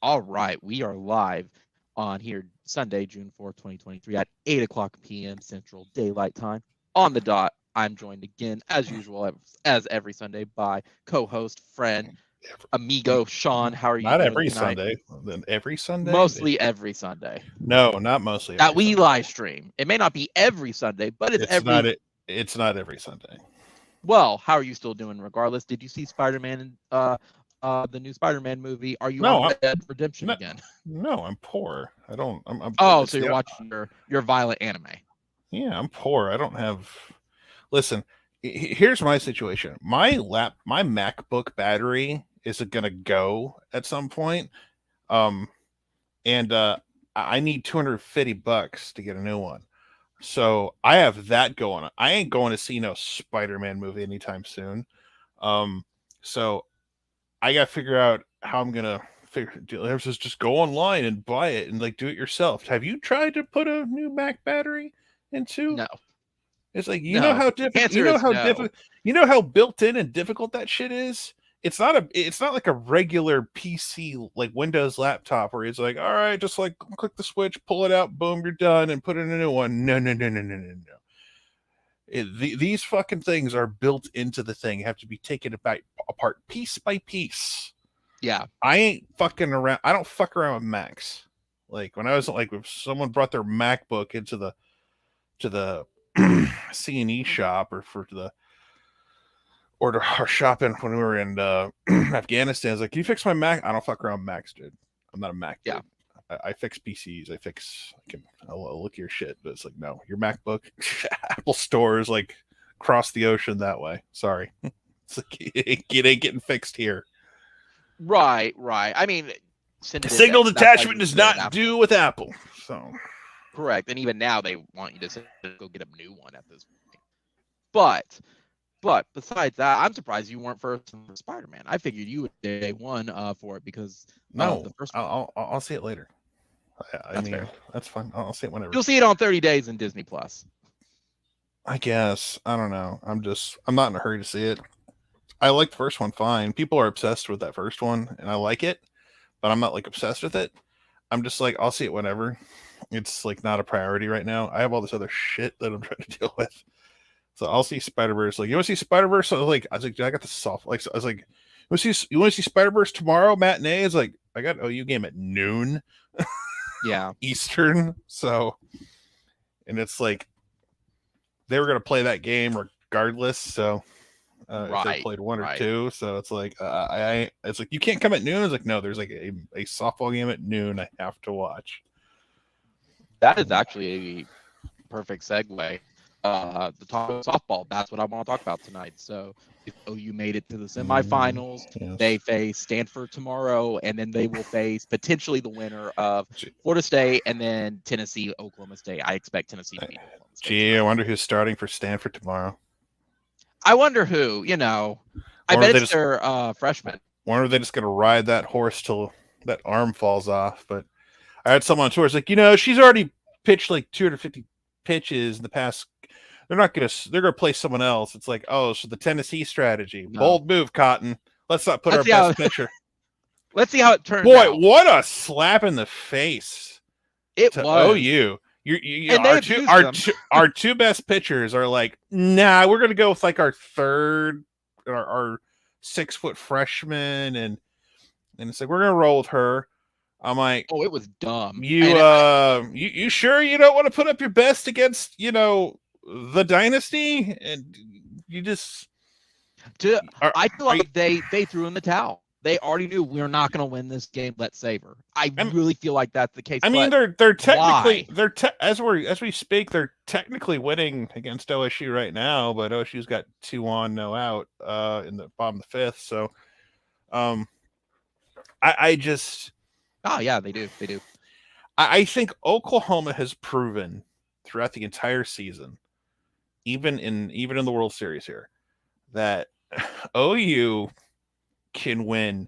All right, we are live on here Sunday, June 4th, 2023 at 8 o'clock p.m. Central Daylight Time on the dot. I'm joined again, as usual, as every Sunday, by co-host, friend, amigo, Sean. How are you Not doing every tonight? Sunday. Then every Sunday? Mostly every Sunday No, not mostly that every we Sunday. live stream. It may not be every Sunday, but it's It's every. not it. It's not every Sunday. Well, how are you still doing regardless? Did you see Spider-Man, the new Spider-Man movie? Are you on No, Red Dead Redemption no, again? no. I'm poor. I don't. Oh, It's so you're the. watching your violent anime. Yeah, I'm poor. I don't have. Listen, here's my situation. My MacBook battery is gonna go at some point. Um, and I need $250 to get a new one. So I have that going on. I ain't going to see no Spider-Man movie anytime soon. Um, so I got to figure out how I'm gonna figure. Just go online and buy it and like do it yourself. Have you tried to put a new Mac battery into? No, It's like you know no. how The difficult. You answer know is how no. difficult. You know how built in and difficult that shit is. It's not a. It's not like a regular PC like Windows laptop where it's like, all right, just like click the switch, pull it out, boom, you're done, and put in a new one. No, no, no, no, no, no, no. These fucking things are built into the thing. Have to be taken apart piece by piece. Yeah, I ain't fucking around. I don't fuck around with Macs. Like when I was like, if someone brought their MacBook into the C&E shop or to our shopping when we were in Afghanistan, I was like, can you fix my Mac? I don't fuck around with Macs, dude. I'm not a Mac dude. yeah. I fix PCs. I'll look at your shit, but it's like, no, your MacBook, Apple stores like across the ocean that way. Sorry. It's like, it ain't getting fixed here. Right, right. I mean, Signal that's why detachment you does get an not Apple. do with Apple. So Correct. And even now, they want you to go get a new one at this point. But besides that, I'm surprised you weren't first for Spider-Man. I figured you would day one for it because of no, the first one. I'll see it later. I That's mean, fair. that's fine. I'll see it whenever. You'll see it on 30 days in Disney Plus. I guess. I don't know. I'm not in a hurry to see it. I like the first one fine. People are obsessed with that first one, and I like it, but I'm not like obsessed with it. I'm just like, I'll see it whenever. It's like not a priority right now. I have all this other shit that I'm trying to deal with. So I'll see Spider Verse. Like, you want to see Spider Verse? I was like, I got the soft. Like, I was like, you want to see Spider Verse tomorrow matinee? It's like I got OU game at noon Yeah. Eastern. So, and it's like they were gonna play that game regardless. So if they Right. played one or Right. two, so it's like it's like you can't come at noon. It's like no, there's like a softball game at noon I have to watch. That is actually a perfect segue. The talk of softball. That's what I want to talk about tonight. So if OU made it to the semifinals, Yes. they face Stanford tomorrow, and then they will face potentially the winner of Florida State and then Tennessee, Oklahoma State. I expect Tennessee to beat Oklahoma State. Gee, I wonder who's starting for Stanford tomorrow. I wonder who. I bet it's their freshman. Wonder if they just gonna ride that horse till that arm falls off. But I had someone on tour. It's like, she's already pitched like 250 pitches in the past. They're gonna play someone else. It's like, oh, so the Tennessee strategy. No. Bold move, Cotton. Let's not put our best pitcher. Let's see how it turns Boy, out. what a slap in the face. It to was. OU. Our two best pitchers are like, nah, we're gonna go with like our third, our 6-foot freshman, and it's like we're gonna roll with her. I'm like, oh, it was dumb. You sure you don't want to put up your best against the dynasty? And you just I feel like they threw in the towel. They already knew we're not going to win this game. Let's save her. I really feel like that's the case. I mean, they're technically as we speak, they're technically winning against OSU right now, but OSU's got 2 on, no out in the bottom of the 5th. So, I just they do. I think Oklahoma has proven throughout the entire season, even in the World Series here, that OU can win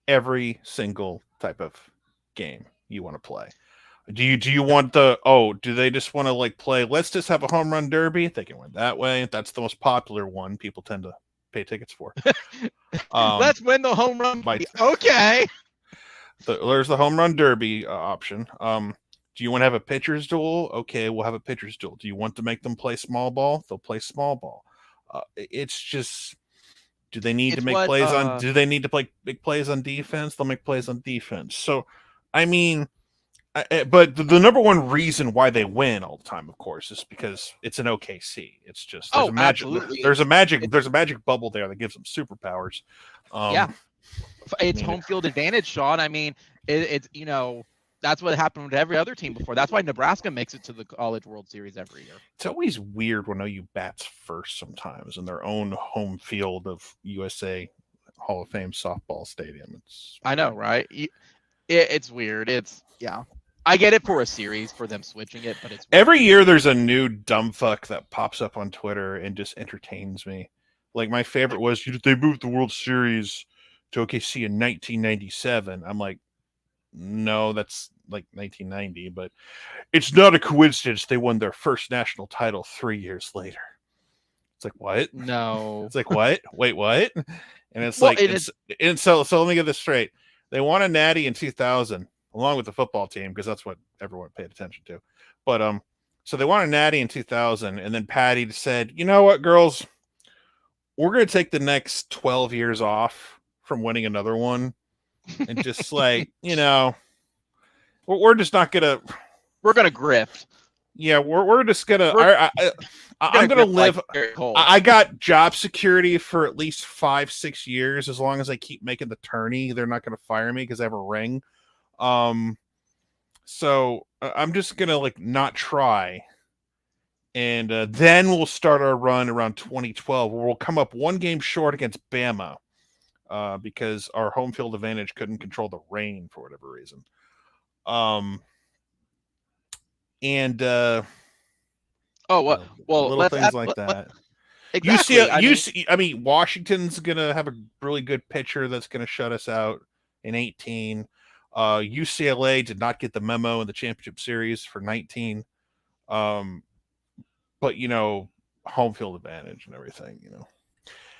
every single type of game you want to play. Do you want do they just want to like play, let's just have a home run derby? They can win that way. That's the most popular one people tend to pay tickets for. Let's win the home run. Okay. There's the home run derby option. Do you want to have a pitcher's duel? Okay, we'll have a pitcher's duel. Do you want to make them play small ball? They'll play small ball. It's just, do they need to make plays on? Do they need to make plays on defense? They'll make plays on defense. So, I mean, but the number one reason why they win all the time, of course, is because it's an OKC. It's just there's a magic bubble there that gives them superpowers. It's home field advantage, Sean. I mean, it's that's what happened with every other team before. That's why Nebraska makes it to the College World Series every year. It's always weird when OU bats first sometimes in their own home field of USA Hall of Fame softball stadium. I know, right? It's weird. I get it for a series for them switching it, but it's weird. Every year there's a new dumb fuck that pops up on Twitter and just entertains me. Like my favorite was they moved the World Series to OKC in 1997. I'm like, no, that's like 1990, but it's not a coincidence they won their first national title 3 years later. It's like, what? No. It's like, what? Wait, what? And it's so let me get this straight. They won a natty in 2000 along with the football team because that's what everyone paid attention to. But so they won a natty in 2000, and then Patty said, "You know what, girls? We're going to take the next 12 years off from winning another one." And just like, we're just not gonna. We're gonna grift. Yeah, we're just gonna. I'm gonna live. I got job security for at least 5-6 years. As long as I keep making the tourney, they're not gonna fire me because I have a ring. So I'm just gonna not try, and then we'll start our run around 2012, where we'll come up one game short against Bama. Because our home field advantage couldn't control the rain for whatever reason. Little things like that. Exactly. Washington's gonna have a really good pitcher that's gonna shut us out in 18. UCLA did not get the memo in the championship series for 19. But home field advantage and everything,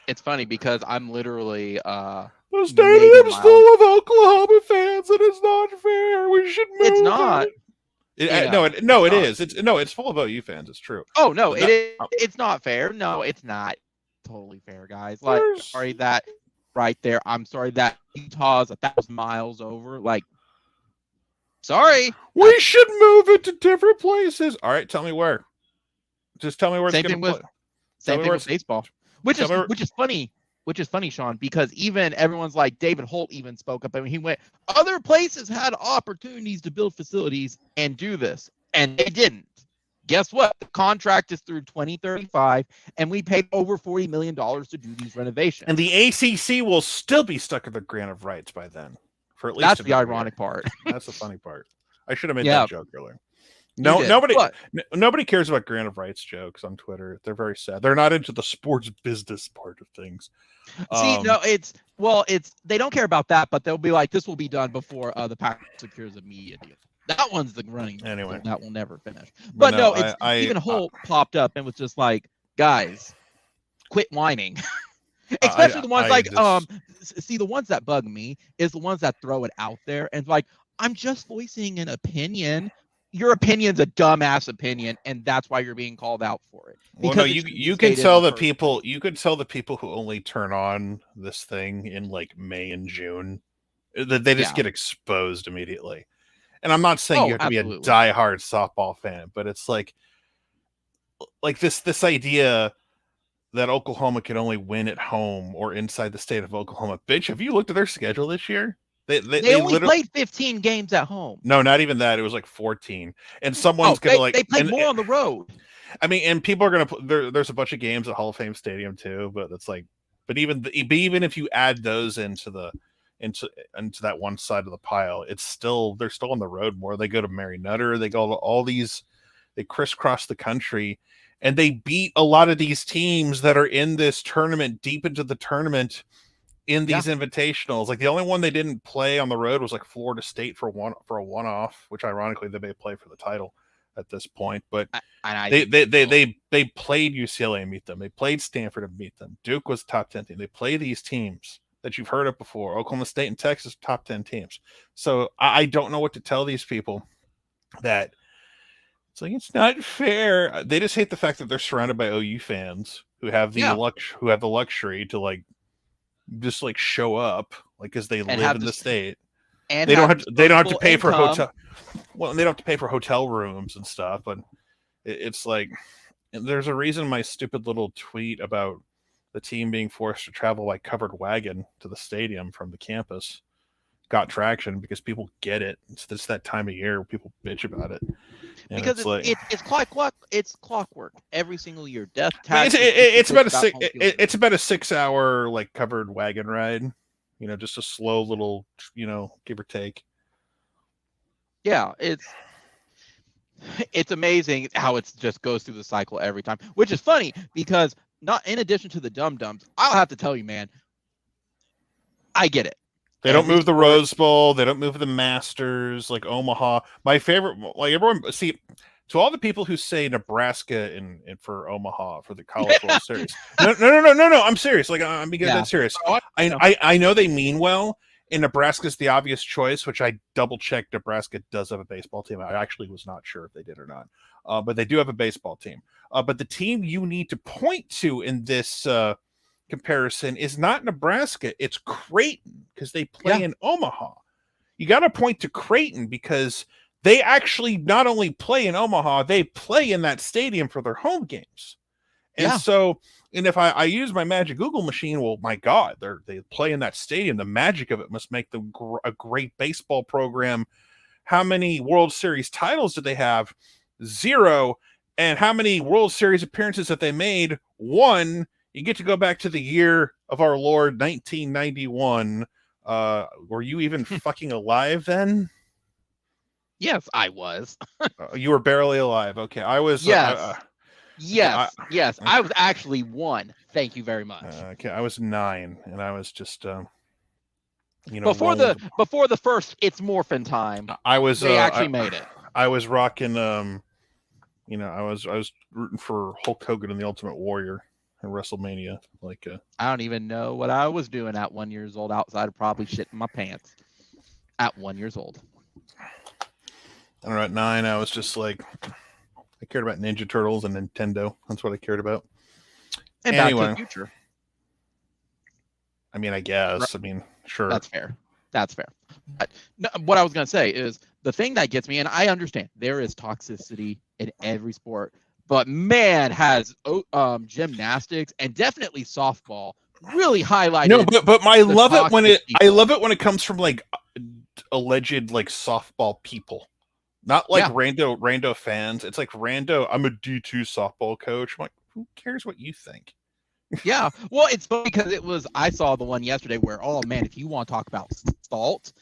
It's funny because I'm literally the stadium's full of Oklahoma fans, and it's not fair. We should move. It's not. It is. It's full of OU fans. It's true. Oh no, it's not fair. No, it's not totally fair, guys. Like, sorry that right there. I'm sorry that Utah's 1,000 miles over. Like, sorry. We should move it to different places. All right, tell me where. Just tell me where it's going to play. Same thing with baseball. Which is funny, Sean, because even everyone's like David Holt even spoke up. I mean, he went, other places had opportunities to build facilities and do this, and they didn't. Guess what? The contract is through 2035, and we paid over $40 million to do these renovations. And the ACC will still be stuck in the grant of rights by then. For at least that's the ironic part. That's the funny part. I should have made that joke earlier. Nobody cares about grant of rights jokes on Twitter. They're very sad. They're not into the sports business part of things. They don't care about that, but they'll be like, this will be done before the pack secures a media deal. That one's the running anyway. That will never finish. But even Holt popped up and was just like, guys, quit whining. Especially the ones the ones that bug me is the ones that throw it out there and like, I'm just voicing an opinion. Your opinion's a dumbass opinion, and that's why you're being called out for it. Well, no, you can tell the people. You can tell the people who only turn on this thing in like May and June that they just get exposed immediately. And I'm not saying you have to be a diehard softball fan, but it's like this idea that Oklahoma can only win at home or inside the state of Oklahoma. Bitch, have you looked at their schedule this year? They only played 15 games at home. No, not even that. It was like 14. And someone's gonna they played more on the road. I mean, and people are gonna there's a bunch of games at Hall of Fame Stadium too, but it's like, but even if you add those into that one side of the pile, they're still on the road more. They go to Mary Nutter, they go to all these, they crisscross the country, and they beat a lot of these teams that are in this tournament, deep into the tournament. In these invitationals, like the only one they didn't play on the road was like Florida State for a one-off, which ironically they may play for the title at this point. But they played UCLA and beat them. They played Stanford and beat them. Duke was top 10 team. They play these teams that you've heard of before. Oklahoma State and Texas, top 10 teams. So I don't know what to tell these people that it's like, it's not fair. They just hate the fact that they're surrounded by OU fans who have the luxury to like just like show up, like, because they live in the state. And they don't have to pay income. for hotel. Well, they don't have to pay for hotel rooms and stuff, but it's like, there's a reason my stupid little tweet about the team being forced to travel by covered wagon to the stadium from the campus got traction, because people get it. It's just that time of year where people bitch about it. And because it's clockwork every single year. Death taxes. It's about a 6 hour like covered wagon ride. You know, just a slow little, you know, give or take. Yeah, it's amazing how it just goes through the cycle every time, which is funny because not in addition to the dum-dums, I'll have to tell you, man, I get it. They don't move the Rose Bowl. They don't move the Masters, like Omaha. My favorite, like everyone, see, to all the people who say Nebraska in for Omaha for the College World Series. No. I'm serious. Like, I'm being dead serious. I know they mean well, and Nebraska's the obvious choice, which I double checked. Nebraska does have a baseball team. I actually was not sure if they did or not, but they do have a baseball team. But the team you need to point to in this comparison is not Nebraska. It's Creighton, because they play in Omaha. You got to point to Creighton because they actually not only play in Omaha, they play in that stadium for their home games. And so, and if I use my magic Google machine, well, my God, they play in that stadium. The magic of it must make them a great baseball program. How many World Series titles did they have? 0. And how many World Series appearances have they made? 1. You get to go back to the year of our Lord, 1991. Were you even fucking alive then? Yes, I was. You were barely alive. Okay, I was. Yes. Yes. I was actually 1. Thank you very much. Okay, I was 9, and I was just, you know, before the first It's Morphin time. I was. They actually made it. I was rocking. You know, I was rooting for Hulk Hogan and the Ultimate Warrior in WrestleMania. Like, I don't even know what I was doing at 1 year old outside of probably shitting my pants. At 1 year old. I don't know. At 9, I was just like, I cared about Ninja Turtles and Nintendo. That's what I cared about. And anyway, Back to the Future. I mean, I guess. I mean, sure. That's fair. But no, what I was going to say is the thing that gets me, and I understand there is toxicity in every sport, but man, has gymnastics and definitely softball really highlighted. No, but I love it when it comes from like alleged like softball people. Not like rando fans. It's like rando. I'm a D2 softball coach. I'm like, who cares what you think? Yeah. Well, it's funny because I saw the one yesterday where, oh man, if you want to talk about salt,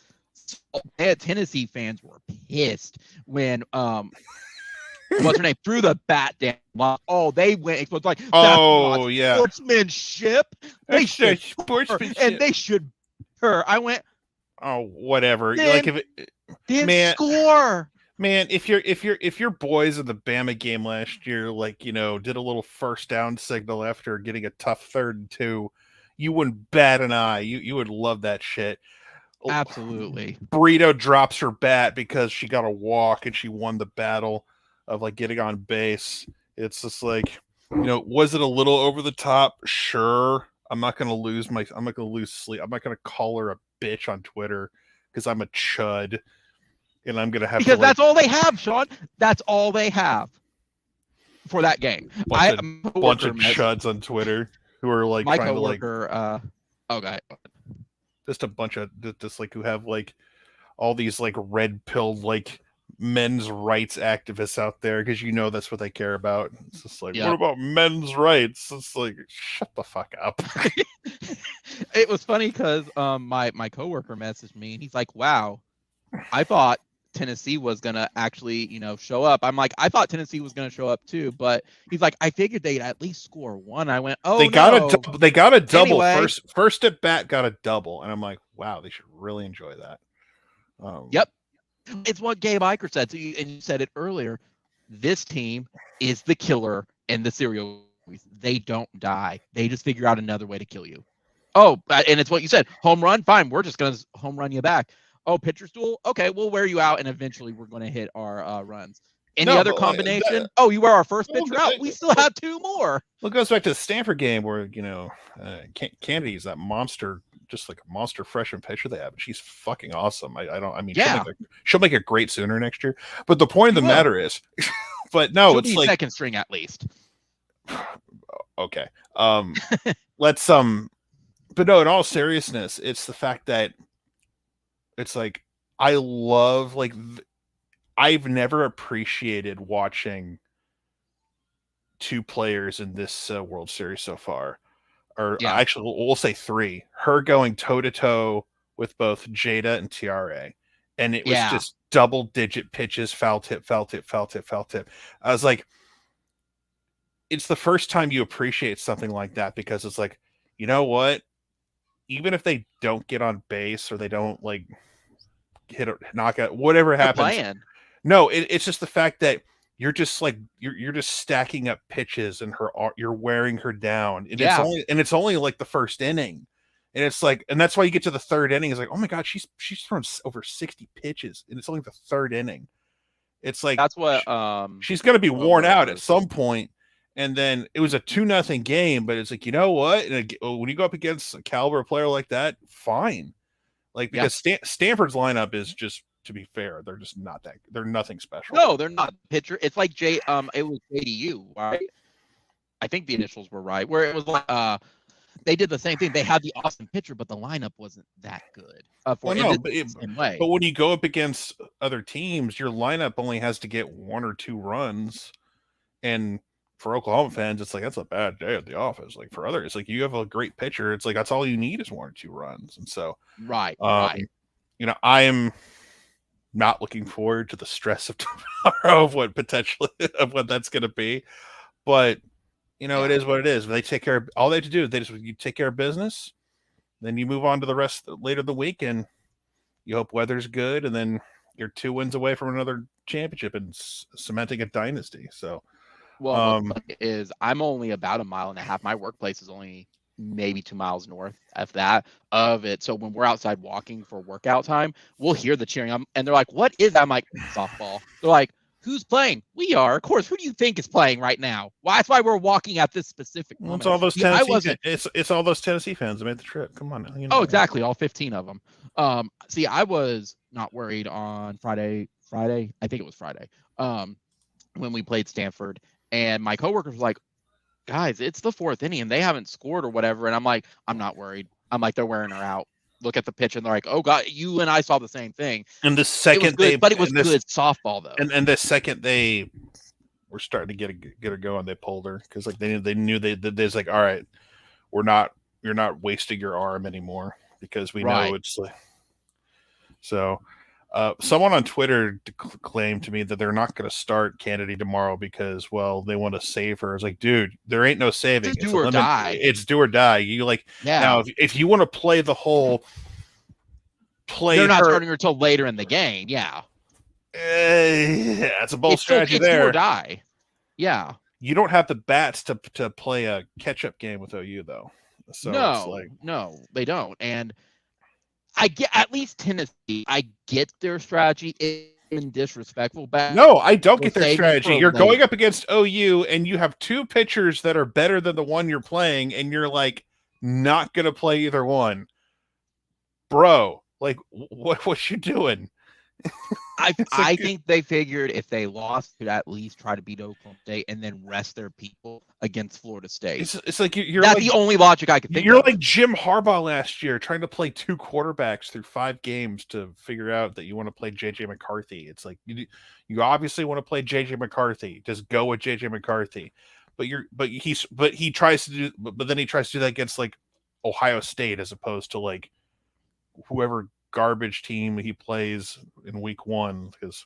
Tennessee fans were pissed when what's her name threw the bat down. Oh, they went. It was like, oh yeah, sportsmanship. They should sportsmanship, and they should her. I went. Oh, whatever. Like if it didn't score. Man, if your boys in the Bama game last year, like, you know, did a little first down signal after getting a tough 3rd and 2, you wouldn't bat an eye. You would love that shit. Absolutely. Burrito drops her bat because she got a walk and she won the battle of like getting on base. It's just like, you know, was it a little over the top? Sure. I'm not gonna lose sleep. I'm not gonna call her a bitch on Twitter because I'm a chud. And I'm gonna have because that's all they have, Sean. That's all they have for that game. Bunch of chuds on Twitter who are like my trying coworker, to like, okay, just a bunch of just like who have like all these like red pilled like men's rights activists out there because you know that's what they care about. It's just like, what about men's rights? It's like, shut the fuck up. It was funny because my coworker messaged me and he's like, wow, I thought Tennessee was gonna actually, you know, show up. I'm like, I thought Tennessee was gonna show up too, but he's like, I figured they'd at least score 1. I went, oh, they got a double. Anyway, first at bat got a double, and I'm like, wow, they should really enjoy that. Yep, it's what Gabe Eicher said. So and you said it earlier. This team is the killer in the serial. They don't die. They just figure out another way to kill you. Oh, and it's what you said. Home run, fine. We're just gonna home run you back. Oh, pitcher's duel. Okay, we'll wear you out, and eventually we're gonna hit our runs. Any No, other but like, combination? Oh, you wear our first pitcher out. We still have 2 more. Well, it goes back to the Stanford game where Kennedy's that monster, just like a monster freshman pitcher they have. She's fucking awesome. She'll make a great Sooner next year. But the point of the matter is, but no, She'll it's be like second string at least. Okay, let's but no, in all seriousness, it's the fact that it's like I love I've never appreciated watching 2 players in this World Series so far, or actually we'll say 3. Her going toe to toe with both Jada and TRA, and it was just double-digit pitches, foul tip, foul tip, foul tip, foul tip. I was like, it's the first time you appreciate something like that because it's like, you know what? Even if they don't get on base or they don't like hit a knockout, whatever happens. No, it's just the fact that you're just like you're just stacking up pitches and you're wearing her down. And it's only like the first inning. And it's like, and that's why you get to the third inning. It's like, oh my God, she's thrown over 60 pitches, and it's only the third inning. It's like that's what she's gonna be worn out at some point. And then it was a 2-0 game, but it's like, you know what? And when you go up against a caliber player like that, fine. Like, because Stanford's lineup is just, to be fair, they're just not that. They're nothing special. No, they're not. Pitcher. It's like it was JDU, right? I think the initials were right. Where it was like they did the same thing. They had the awesome pitcher, but the lineup wasn't that good. But when you go up against other teams, your lineup only has to get 1 or 2 runs, and for Oklahoma fans, it's like that's a bad day at the office. Like for others, like you have a great pitcher, it's like that's all you need is 1 or 2 runs. And so, right. You know, I am not looking forward to the stress of tomorrow of what that's going to be. But you know, it is what it is. They take care of all they have to do. You take care of business, then you move on to the rest later of the week, and you hope weather's good, and then you're 2 wins away from another championship and cementing a dynasty. So. Well, is I'm only about 1.5 miles. My workplace is only maybe 2 miles north of that of it. So when we're outside walking for workout time, we'll hear the cheering. And they're like, "What is that?" I'm like, "Softball." They're like, "Who's playing?" We are, of course. Who do you think is playing right now? Well, that's why we're walking at this specific moment. It's all those Tennessee. It's all those Tennessee fans that made the trip. Come on now. You know exactly, all 15 of them. I was not worried on Friday. I think it was Friday. When we played Stanford. And my coworkers were like, "Guys, it's the 4th inning and they haven't scored or whatever." And I'm like, "I'm not worried." I'm like, "They're wearing her out." Look at the pitch, and they're like, "Oh God, you and I saw the same thing." And the second it was good softball though. And the second they were starting to get her going, they pulled her because like they knew they was like, all right, you're not wasting your arm anymore because we know it's like so. Someone on Twitter claimed to me that they're not going to start Kennedy tomorrow because, well, they want to save her. It's like, dude, there ain't no saving. It's do or die. It's do or die. You like now if you want to play the whole play, they're not starting her until later in the game. Yeah, it's a bold strategy there. Do or die. Yeah, you don't have the bats to play a catch-up game with OU though. So no, they don't. And I get at least Tennessee. I get their strategy. It's disrespectful. No, I don't get their strategy. You're going up against OU, and you have 2 pitchers that are better than the one you're playing, and you're like not gonna play either one, bro. Like, what you doing? I think they figured if they lost, could at least try to beat Oklahoma State and then rest their people against Florida State. It's like you're that's like, the only logic I could think. You're of. like Jim Harbaugh last year, trying to play 2 quarterbacks through 5 games to figure out that you want to play JJ McCarthy. It's like you obviously want to play JJ McCarthy. Just go with JJ McCarthy. But he tries to do that against like Ohio State as opposed to like whoever garbage team he plays in week 1 because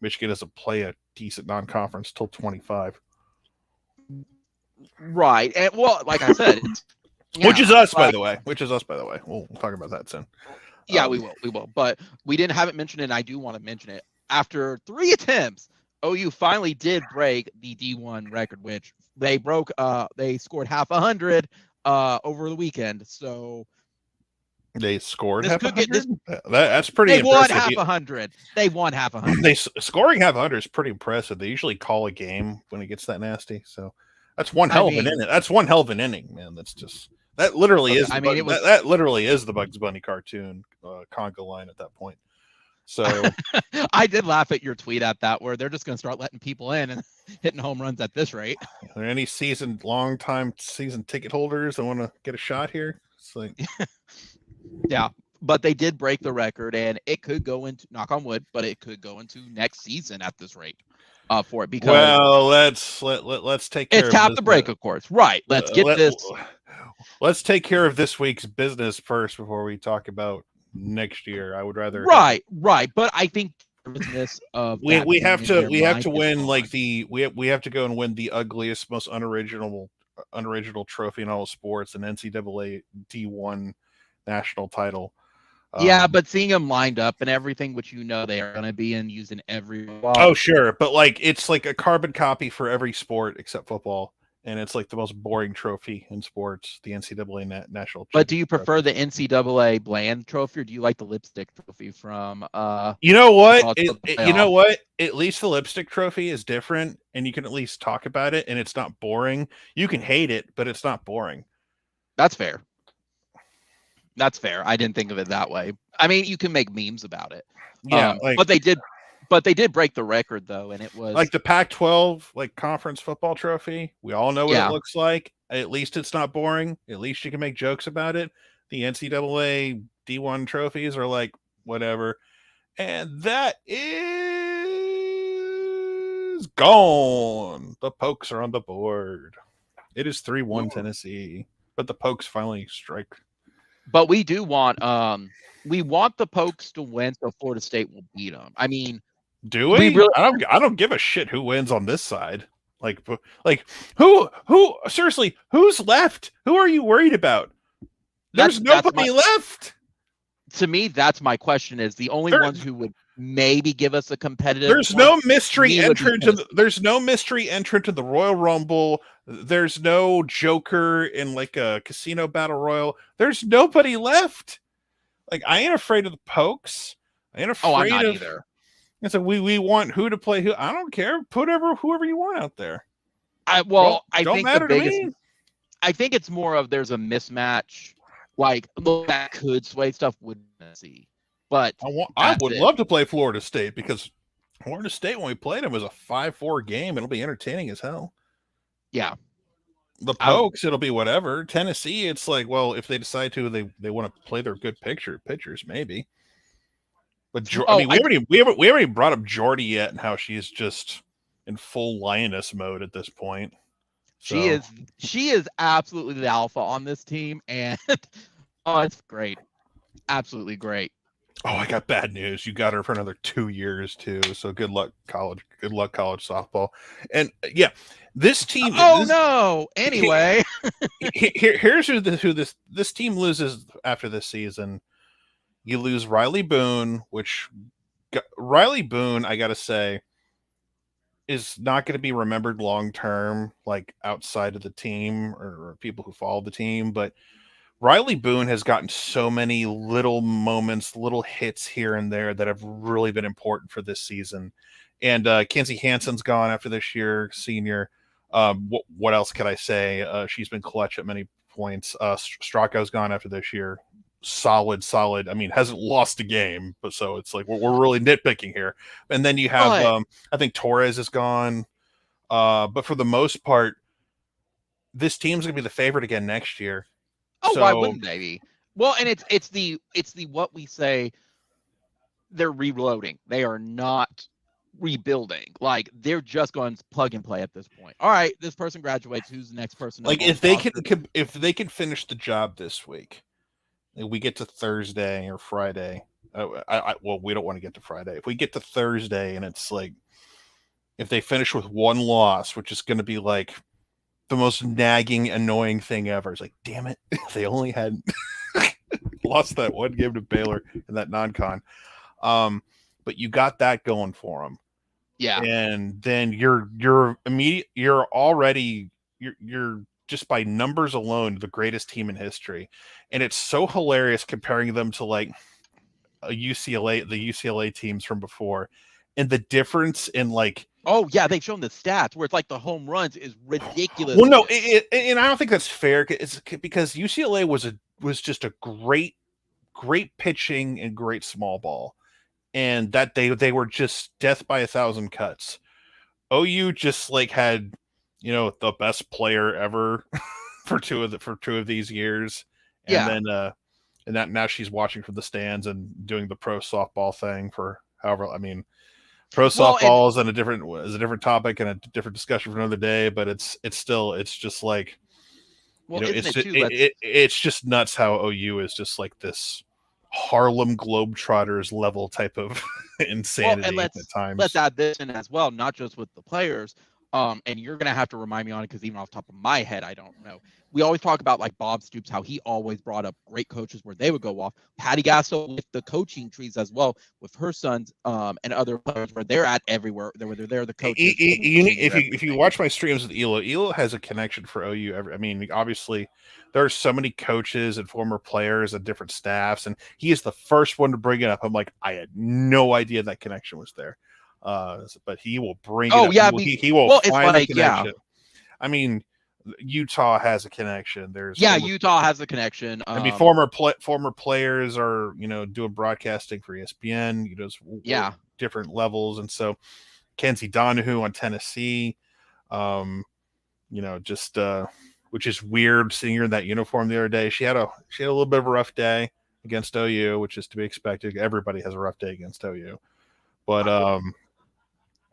Michigan doesn't play a decent non-conference till 25. Right. And well, like I said, which is us, by the way. We'll talk about that soon. Yeah, we will. But we didn't have it mentioned, and I do want to mention it. After 3 attempts, OU finally did break the D1 record, which they broke. They scored half 100 over the weekend. So they scored this half could get this. 100. That's pretty They won impressive. half 100. They won half 100. They scoring half 100 is pretty impressive. They usually call a game when it gets that nasty. So that's one hell of an inning. That's one hell of an inning, man. That's just that literally is. I mean, that literally is the Bugs Bunny cartoon conga line at that point. So I did laugh at your tweet at that, where they're just going to start letting people in and hitting home runs at this rate. Are there any long time season ticket holders that want to get a shot here? It's like, yeah, but they did break the record, and it could go into, knock on wood, but it could go into next season at this rate. For it, because let's take care. It's tap the break, of course. Right. Let's get this. Let's take care of this week's business first before we talk about next year. I would rather. Right. But I think business of we have to win like we have to go and win the ugliest, most unoriginal trophy in all of sports, an NCAA D1 national title. Yeah, but seeing them lined up and everything, which they are going to be in using every. Oh, sure, but like it's like a carbon copy for every sport except football, and it's like the most boring trophy in sports, the NCAA national. But do you prefer the NCAA bland trophy, or do you like the lipstick trophy from? You know what? You know what? At least the lipstick trophy is different, and you can at least talk about it, and it's not boring. You can hate it, but it's not boring. That's fair. That's fair. I didn't think of it that way. I mean, you can make memes about it. Yeah, but they did break the record though, and it was like the Pac-12 like conference football trophy. We all know what it looks like. At least it's not boring. At least you can make jokes about it. The NCAA D1 trophies are like whatever, and that is gone. The Pokes are on the board. It is 3-1 Tennessee, but the Pokes finally strike. But we do want the Pokes to win, so Florida State will beat them. I mean, do we? Really, I don't give a shit who wins on this side. Like who seriously, who's left? Who are you worried about? There's nobody left. To me, that's my question. Is the only ones who would maybe give us a competitive. There's no mystery entrant there's no mystery entrant to the Royal Rumble. There's no Joker in like a casino battle royal. There's nobody left. Like, I ain't afraid of the Pokes. I ain't afraid I'm not either. And so we want who to play who. I don't care. Put whoever you want out there. I think the biggest. I think it's more of there's a mismatch. Like that could sway stuff with Tennessee. But I would love to play Florida State, because Florida State, when we played them, was a 5-4 game. It'll be entertaining as hell. Yeah. The Pokes, it'll be whatever. Tennessee, it's like, well, if they decide to, they want to play their good pitchers, maybe. But we haven't brought up Jordy yet, and how she's just in full lioness mode at this point. So. She is absolutely the alpha on this team, and it's great, absolutely great. Oh, I got bad news. You got her for another 2 years too. So good luck college softball. And yeah, this team. No. Anyway, here's who this team loses after this season. You lose Riley Boone, I gotta say, is not going to be remembered long term, like outside of the team or people who follow the team, but. Riley Boone has gotten so many little moments, little hits here and there that have really been important for this season. And Kinsey Hansen's gone after this year, senior. What else could I say? She's been clutch at many points. Stracco's gone after this year. Solid. I mean, hasn't lost a game, but so it's like we're really nitpicking here. And then you have, I think Torres is gone. But for the most part, this team's going to be the favorite again next year. Oh, why wouldn't they be? Well, and it's the what we say, they're reloading. They are not rebuilding. Like, they're just going to plug and play at this point. All right, this person graduates. Who's the next person? Like, if they can finish the job this week, we get to Thursday or Friday. Well, we don't want to get to Friday. If we get to Thursday and it's like, if they finish with one loss, which is going to be like the most nagging, annoying thing ever. It's like, damn it, they only had lost that one game to Baylor in that non-con. But you got that going for them. Yeah. And then you're just by numbers alone, the greatest team in history. And it's so hilarious comparing them to like the UCLA teams from before, and the difference in like. Oh yeah, they've shown the stats where it's like the home runs is ridiculous. Well, no, and I don't think that's fair. It's because UCLA was just a great pitching and great small ball, and that they were just death by 1,000 cuts. OU just like had, the best player ever for two of these years, and then and that now she's watching from the stands and doing the pro softball thing for however. I mean, pro softball is a different topic and a different discussion for another day, but it's just like, it's just nuts how OU is just like this Harlem Globetrotters level type of insanity at times. Let's add this in as well, not just with the players. And you're gonna have to remind me on it because even off the top of my head, I don't know. We always talk about like Bob Stoops, how he always brought up great coaches where they would go off. Patty Gasso with the coaching trees as well, with her sons and other players where they're at everywhere. Whether they're the coaches. If you watch my streams with Elo has a connection for OU. I mean, obviously, there are so many coaches and former players and different staffs, and he is the first one to bring it up. I'm like, I had no idea that connection was there. But he will bring it up. Yeah, he will find a connection. I mean, Utah has a connection. Utah has a connection. I mean, former players are doing broadcasting for ESPN. Different levels, and so Kenzie Donahue on Tennessee. Which is weird seeing her in that uniform the other day. She had a little bit of a rough day against OU, which is to be expected. Everybody has a rough day against OU, but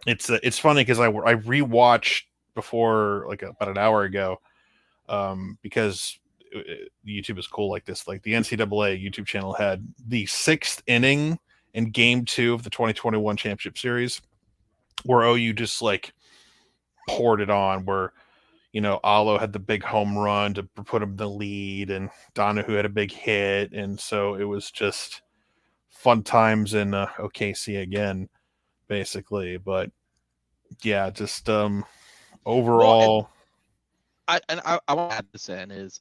it's funny because I rewatched before like about an hour ago, because YouTube is cool like this. Like the NCAA YouTube channel had the 6th inning in Game 2 of the 2021 Championship Series, where OU just like poured it on. Where Alo had the big home run to put him in the lead, and Donahue had a big hit, and so it was just fun times in OKC again, basically. But yeah, just overall. I want to add this in is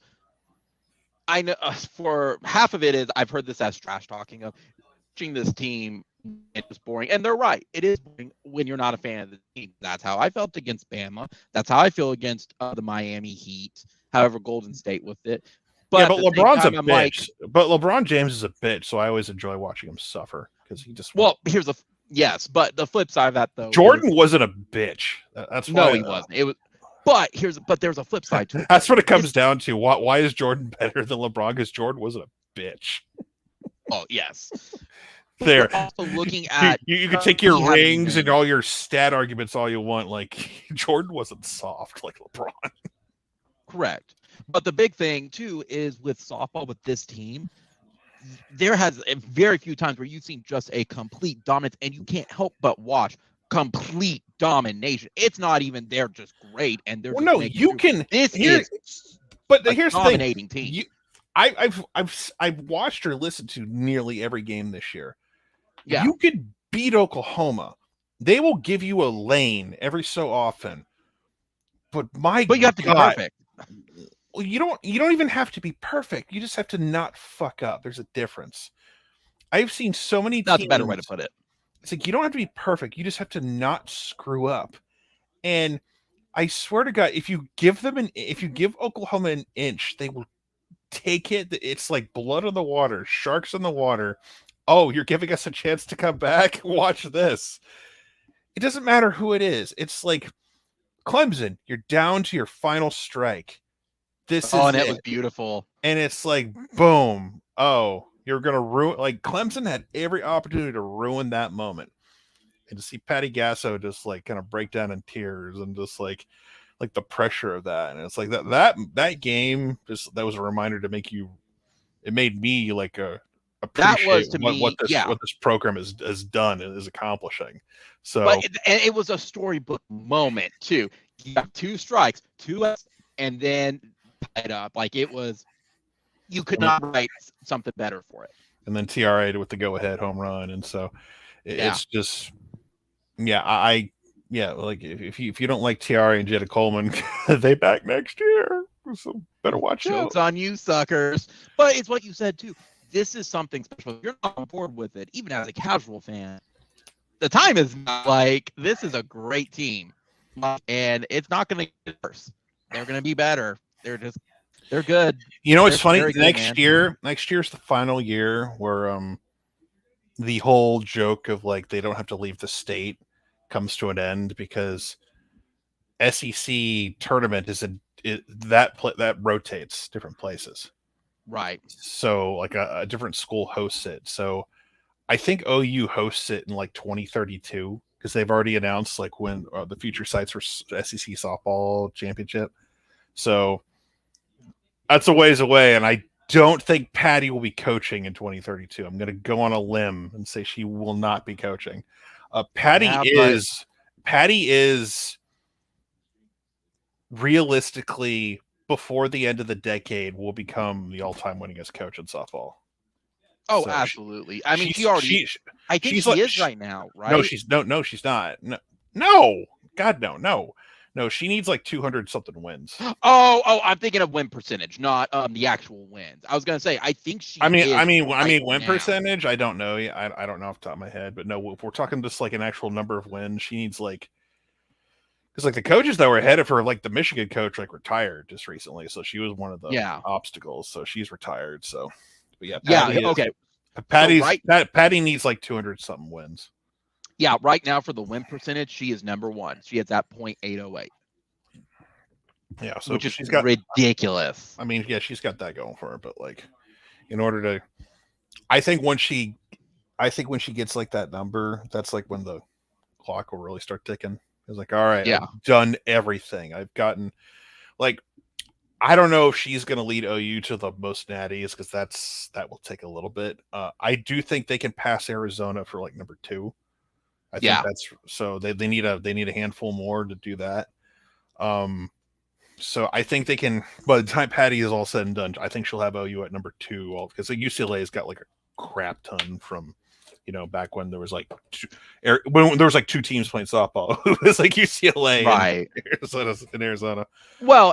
I know for half of it is I've heard this as trash talking of watching this team. It's boring, and they're right. It is boring when you're not a fan of the team. That's how I felt against Bama. That's how I feel against the Miami Heat. However, Golden State with it. But LeBron's a bitch. But LeBron James is a bitch, so I always enjoy watching him suffer because he just. Well, yes, but the flip side of that though, Jordan wasn't a bitch. That's why, no, he wasn't. It was. But there's a flip side to it. That's what it comes down to. Why is Jordan better than LeBron? Because Jordan wasn't a bitch. Oh yes. There. We're also looking at you can take your rings and all your stat arguments all you want. Like Jordan wasn't soft like LeBron. Correct. But the big thing too is with softball with this team, there has very few times where you've seen just a complete dominance, and you can't help but watch complete domination. It's not even they're just great, and they're here's the dominating team. I've watched or listened to nearly every game this year. Yeah. You could beat Oklahoma. They will give you a lane every so often. But you have to be perfect. Well, you don't even have to be perfect. You just have to not fuck up. There's a difference. I've seen so many teams. That's a better way to put it. It's like you don't have to be perfect. You just have to not screw up. And I swear to God, if you give Oklahoma an inch, they will take it. It's like blood in the water, sharks in the water. Oh, you're giving us a chance to come back? Watch this. It doesn't matter who it is. It's like Clemson, you're down to your final strike. And it was beautiful. And it's like, boom. Oh, you're going to ruin. Like Clemson had every opportunity to ruin that moment. And to see Patty Gasso just like kind of break down in tears and just like the pressure of that. And it's like that game, that was a reminder to make you, it made me like appreciate what this program is done and is accomplishing. So, but it was a storybook moment too. You got 2 strikes, 2 outs, and then tied up. Like it was, you could not write something better for it. And then TRA with the go-ahead home run, and so it's just, like if you don't like TRA and Jetta Coleman, they back next year. so better watch Jokes out. on you, suckers. But it's what you said too. This is something special. If you're not on board with it, even as a casual fan, the time is not like this is a great team, and it's not going to get worse. They're going to be better. They're good. You know, it's They're funny. very good, Next man. year's the final year where the whole joke of like they don't have to leave the state comes to an end because SEC tournament that rotates different places. Right. So like a different school hosts it. So I think OU hosts it in like 2032 because they've already announced like when the future sites for SEC softball championship. So that's a ways away, and I don't think Patty will be coaching in 2032. I'm going to go on a limb and say she will not be coaching. Patty is realistically before the end of the decade will become the all-time winningest coach in softball. Oh, so absolutely. I mean, I think she is right now, right? No, she's not. No, God, no. No, she needs like 200 something wins. Oh, I'm thinking of win percentage, not the actual wins. I was gonna say I think she. I mean, win percentage. I don't know. I don't know off the top of my head, but no. If we're talking just like an actual number of wins, she needs like because like the coaches that were ahead of her, like the Michigan coach, like retired just recently, so she was one of the obstacles. So she's retired. So, but okay. Patty needs like 200 something wins. Yeah, right now for the win percentage, she is number one. She has that .808. Yeah, so which is ridiculous. I mean, yeah, she's got that going for her, but like, in order to, I think when she gets like that number, that's like when the clock will really start ticking. It's like, all right, I've done everything. I've gotten, like, I don't know if she's going to lead OU to the most natties because that will take a little bit. I do think they can pass Arizona for like number 2. I think that's so they need a handful more to do that. So I think they can. By the time Patty is all said and done, I think she'll have OU at number 2 because the UCLA's got like a crap ton from, back when there was like when there was like 2 teams playing softball. It was like UCLA, right, and Arizona. Well,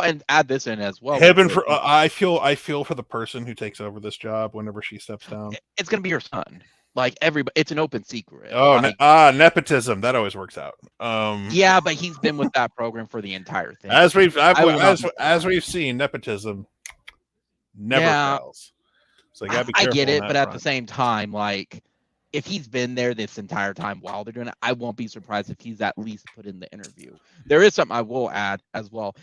and add this in as well. Heaven for I feel for the person who takes over this job whenever she steps down. It's gonna be her son. Like everybody, it's an open secret. Oh, nepotism, that always works out. Yeah, but he's been with that program for the entire thing. As we've seen, nepotism never fails. So you gotta be careful. I get it, but at the same time, like if he's been there this entire time while they're doing it, I won't be surprised if he's at least put in the interview. There is something I will add as well.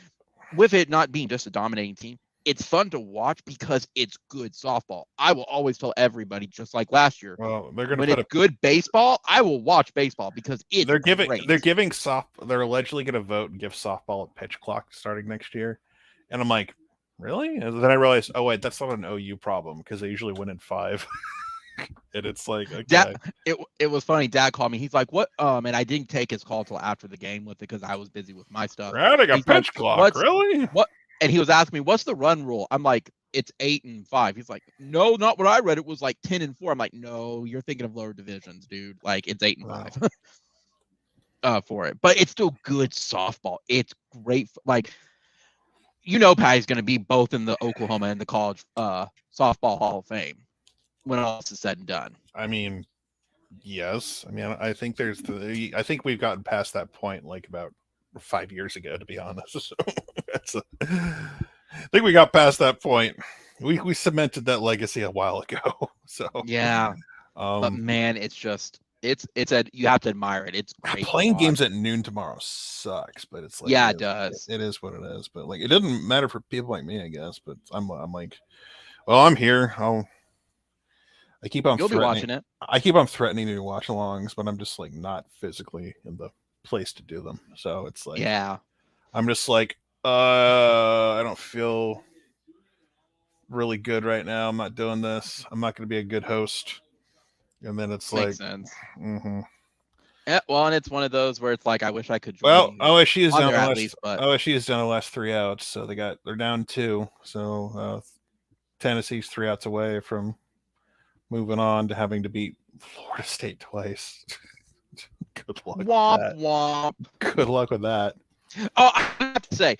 With it not being just a dominating team, it's fun to watch because it's good softball. I will always tell everybody, just like last year. Well, they're going to put good baseball. I will watch baseball because they're allegedly going to vote and give softball a pitch clock starting next year, and I'm like, really? And then I realized, oh wait, that's not an OU problem because they usually win in 5. And it's like, okay. It was funny. Dad called me. He's like, "What?" And I didn't take his call till after the game with it because I was busy with my stuff. Adding a pitch clock, really? What? And he was asking me, "What's the run rule?" I'm like, "It's 8 and 5." He's like, "No, not what I read. It was like 10 and 4." I'm like, "No, you're thinking of lower divisions, dude. Like it's 8 and 5 for it, but it's still good softball. It's great. Like, Patty's going to be both in the Oklahoma and the college softball Hall of Fame when all this is said and done." I mean, yes. I mean, I think I think we've gotten past that point like about 5 years ago, to be honest. So I think we got past that point. We cemented that legacy a while ago. So yeah, but man, it's just you have to admire it. It's great. Playing games at noon tomorrow sucks, but it's like it does. It is what it is. But like, it doesn't matter for people like me, I guess. But I'm like, well, I'm here. I keep on. You'll be watching it. I keep on threatening to do watch-alongs, but I'm just like not physically in the place to do them. So it's like, I'm just like, I don't feel really good right now. I'm not doing this. I'm not going to be a good host. And then it's Makes sense. Yeah, well, and it's one of those where it's like, I wish I could join. Well, OSU is down OSU is down the last 3 outs, so they're down 2. So Tennessee's 3 outs away from moving on to having to beat Florida State twice. Good luck. Womp womp. Good luck with that. Oh, I have to say,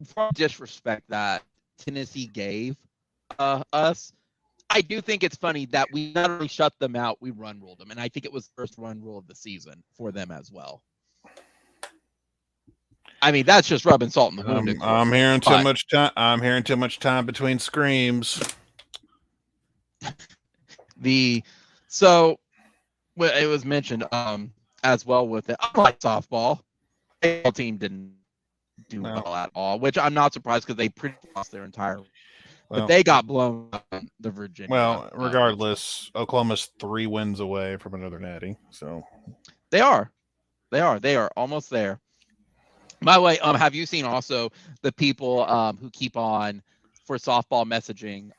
for disrespect that Tennessee gave us, I do think it's funny that we not only shut them out, we run ruled them, and I think it was the first run rule of the season for them as well. I mean, that's just rubbing salt in the wound. I'm hearing too much time. I'm hearing too much time between screams. So it was mentioned as well with it. Unlike softball, the baseball team didn't do well at all, which I'm not surprised because they pretty lost their entire. But they got blown up in the Virginia. Well, regardless, Oklahoma's 3 wins away from another natty. So they are almost there. By the way, have you seen also the people who keep on for softball messaging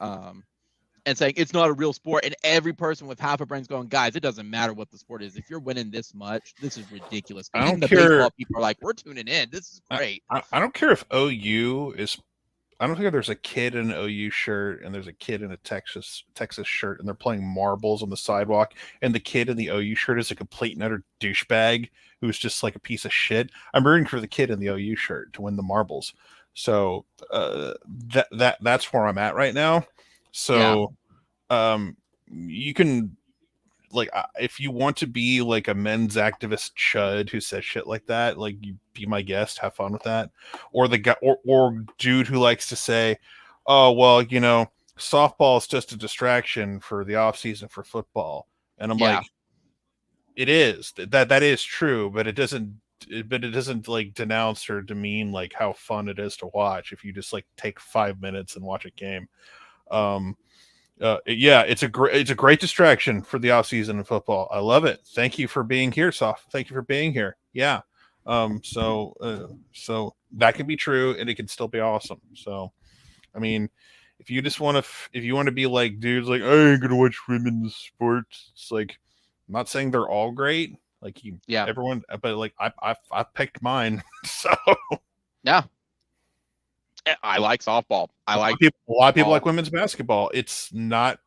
and saying it's not a real sport, and every person with half a brain's going, guys, it doesn't matter what the sport is. If you're winning this much, this is ridiculous. I don't care. Baseball people are like, we're tuning in. This is great. I don't care if OU is. I don't think there's a kid in an OU shirt and there's a kid in a Texas shirt and they're playing marbles on the sidewalk, and the kid in the OU shirt is a complete and utter douchebag who's just like a piece of shit. I'm rooting for the kid in the OU shirt to win the marbles. So that's where I'm at right now. So you can, like, if you want to be like a men's activist chud who says shit like that, like, you be my guest, have fun with that. Or the guy or dude who likes to say, oh, well, you know, softball is just a distraction for the off season for football. And I'm like, it is. That is true, but it doesn't like denounce or demean like how fun it is to watch if you just like take 5 minutes and watch a game. It's a great distraction for the off season in football. I love it. Thank you for being here, Soft. Thank you for being here. Yeah. So that can be true and it can still be awesome. So, I mean, if you want to be like dudes like, I ain't gonna watch women's sports, it's like, I'm not saying they're all great. Like everyone, but like I've picked mine. So yeah. I like softball. A lot of people like women's basketball. It's not.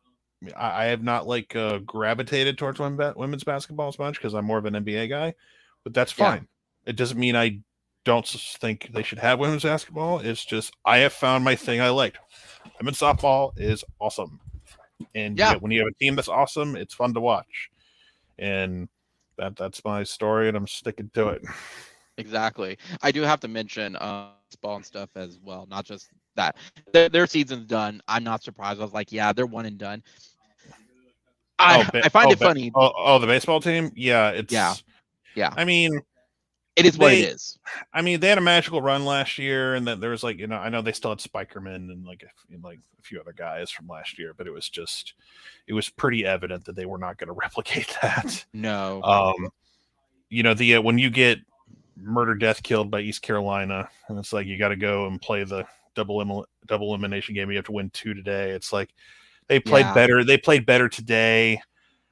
I have not like gravitated towards women's basketball as much because I'm more of an NBA guy. But that's fine. It doesn't mean I don't think they should have women's basketball. It's just I have found my thing I liked. Women's softball is awesome, and when you have a team that's awesome, it's fun to watch. And that's my story, and I'm sticking to it. Exactly. I do have to mention baseball and stuff as well, not just that. Their season's done. I'm not surprised. I was like, yeah, they're one and done. I find it funny. The baseball team? Yeah, it's yeah. I mean, it is what it is. I mean, they had a magical run last year, and then there was like, I know they still had Spikerman and like a few other guys from last year, but it was pretty evident that they were not going to replicate that. No. When you get murder death killed by East Carolina, and it's like you got to go and play the double elimination game. You have to win 2 today. It's like they played better. They played better today.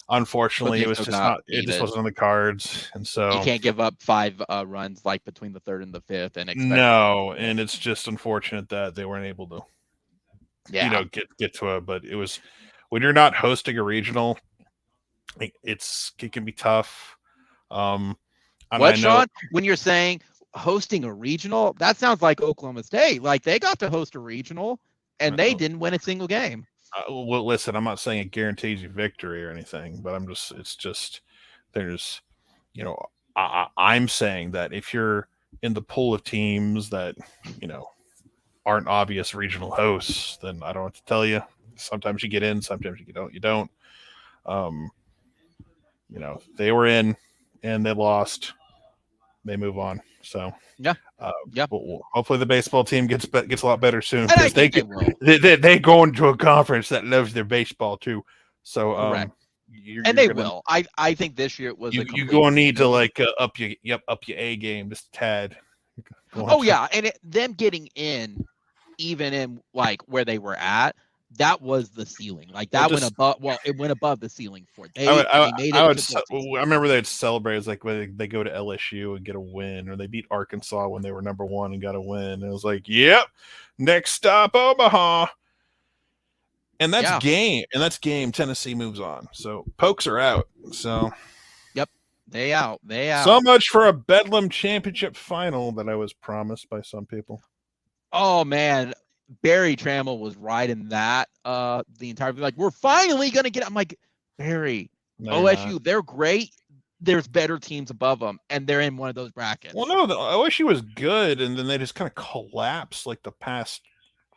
Unfortunately, it was just not. It just wasn't on the cards, and so you can't give up 5 runs like between the 3rd and the 5th and expect. No, and it's just unfortunate that they weren't able to. Get to it. But it was when you're not hosting a regional, it can be tough. Sean? When you're saying hosting a regional, that sounds like Oklahoma State. Like they got to host a regional and they didn't win a single game. Well, listen, I'm not saying it guarantees you victory or anything, but I'm saying that if you're in the pool of teams that, aren't obvious regional hosts, then I don't have to tell you. Sometimes you get in, sometimes you don't. They were in and they lost. They move on. So hopefully the baseball team gets a lot better soon because they go into a conference that loves their baseball too. So they will. I think this year it was. You're going to need to like up your A game just a tad. And them getting in, even in like where they were at. That was the ceiling. Like that went above. Well, it went above the ceiling for. I remember they'd celebrate. It's like when they go to LSU and get a win, or they beat Arkansas when they were number 1 and got a win. And it was like, yep, next stop Omaha, and that's game. And that's game. Tennessee moves on. So Pokes are out. So, yep, they out. So much for a Bedlam championship final that I was promised by some people. Oh man, Barry Trammell was right in that. The entire like we're finally gonna get. I'm like Barry, No, you're not. OSU, they're great. There's better teams above them, and they're in one of those brackets. Well, no, the OSU was good, and then they just kind of collapsed like the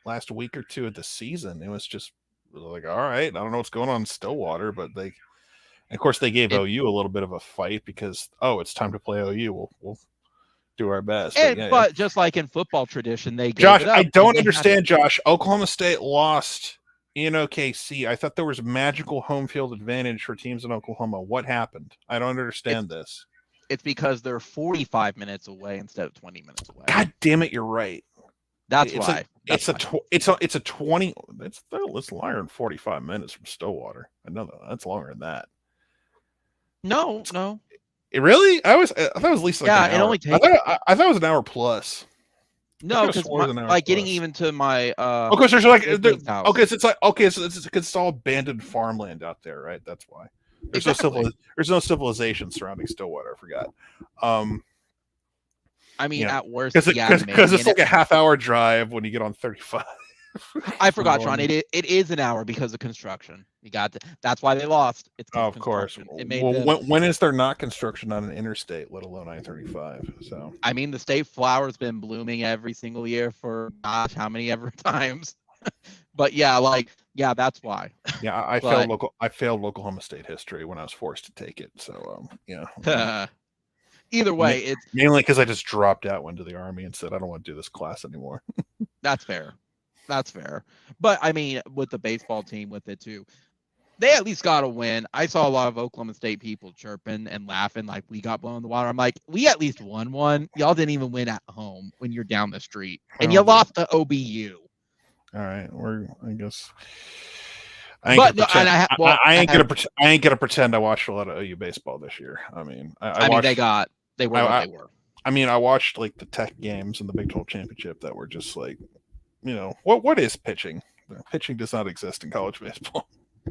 last week or two of the season. It was just like, all right, I don't know what's going on in Stillwater, but of course, they gave OU a little bit of a fight because it's time to play OU. We'll do our best. But just like in football tradition, they gave Josh, it up, I don't understand, Josh. Oklahoma State lost in OKC. I thought there was magical home field advantage for teams in Oklahoma. What happened? I don't understand this. It's because they're 45 minutes away instead of 20 minutes away. God damn it, you're right. That's why. It's a 20. It's longer than 45 minutes from Stillwater. I know that's longer than that. No. It really? I thought it was at least like an hour. It only takes. I thought it was an hour plus. No, because like getting even to my because there's like it's all abandoned farmland out there, right? That's why there's no civilization surrounding Stillwater. I forgot. I mean, at worst, because it's like a half-hour drive when you get on 35. I forgot, Sean. It is an hour because of construction. You got that's why they lost. It's of course. It made when is there not construction on an interstate, let alone I-35? So I mean, the state flower's been blooming every single year for gosh, how many ever times? But that's why. Yeah, I failed Oklahoma State history when I was forced to take it. So yeah. Either way, it's mainly because I just dropped out, went to the Army, and said I don't want to do this class anymore. That's fair. But I mean, with the baseball team with it too, they at least got a win. I saw a lot of Oklahoma State people chirping and laughing like we got blown in the water. I'm like, we at least won one. Y'all didn't even win at home when you're down the street, and you lost to OBU. All right, I guess. I ain't gonna pretend I watched a lot of OU baseball this year. I mean, they were what they were. I mean, I watched like the Tech games and the Big 12 championship that were just like, what is pitching? Pitching does not exist in college baseball.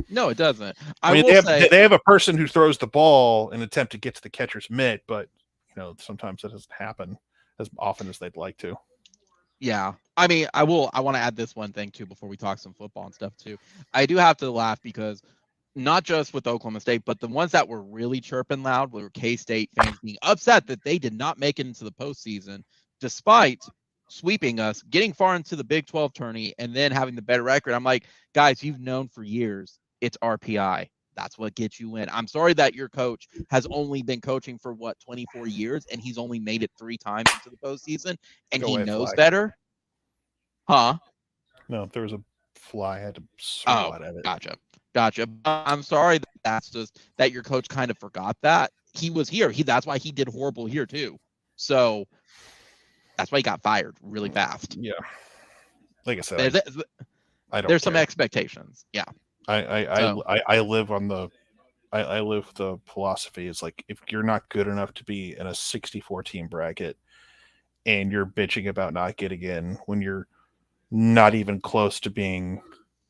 No, it doesn't. I mean, they have a person who throws the ball in an attempt to get to the catcher's mitt, but sometimes that doesn't happen as often as they'd like to. Yeah. I mean, I want to add this one thing too before we talk some football and stuff too. I do have to laugh because not just with Oklahoma State, but the ones that were really chirping loud were K-State fans being upset that they did not make it into the postseason, despite sweeping us, getting far into the Big 12 tourney, and then having the better record. I'm like, guys, you've known for years it's RPI. That's what gets you in. I'm sorry that your coach has only been coaching for 24 years, and he's only made it 3 times into the postseason, and he knows better. Huh? No, if there was a fly, I had to swat at it. Gotcha. I'm sorry that's just that your coach kind of forgot that he was here. That's why he did horrible here too. So that's why he got fired really fast. Yeah. Like I said, there's some expectations. Yeah. I live on I live the philosophy is like, if you're not good enough to be in a 64 team bracket and you're bitching about not getting in when you're not even close to being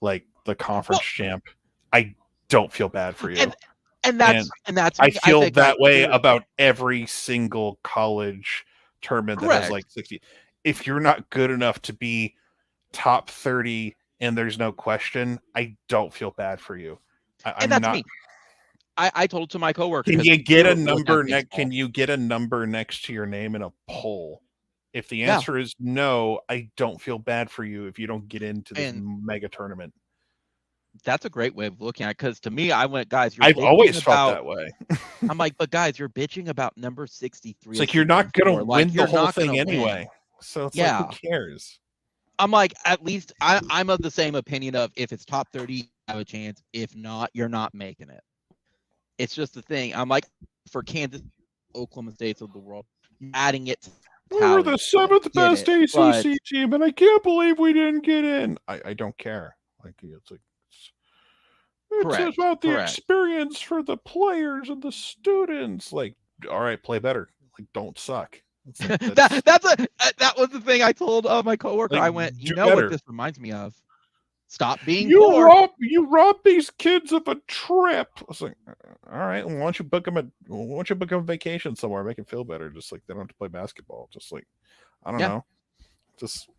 like the conference champ, I don't feel bad for you. And that's I feel that way about every single college tournament that has like 60. If you're not good enough to be top 30 and there's no question, I don't feel bad for you. That's me. I told it to my coworker. Can you get a number next? Can you get a number next to your name in a poll? If the answer is no, I don't feel bad for you if you don't get into this mega tournament. That's a great way of looking at it, because to me, I went, guys, I've always felt that way. I'm like, but guys, you're bitching about number 63. It's like you're not going to win the whole thing anyway. So it's like, who cares? I'm like, at least I'm of the same opinion of if it's top 30, you have a chance. If not, you're not making it. It's just the thing. I'm like, for Kansas, Oklahoma States of the world, adding it to we were the 7th best ACC team, and I can't believe we didn't get in. I don't care. Like it's about the experience for the players and the students. Like, all right, play better. Like, don't suck. That was the thing I told my coworker. Like, I went, what this reminds me of? Stop being poor. You rob these kids of a trip. I was like, all right, why don't you book them a vacation somewhere, make them feel better, just like they don't have to play basketball. Just like, I don't know. Just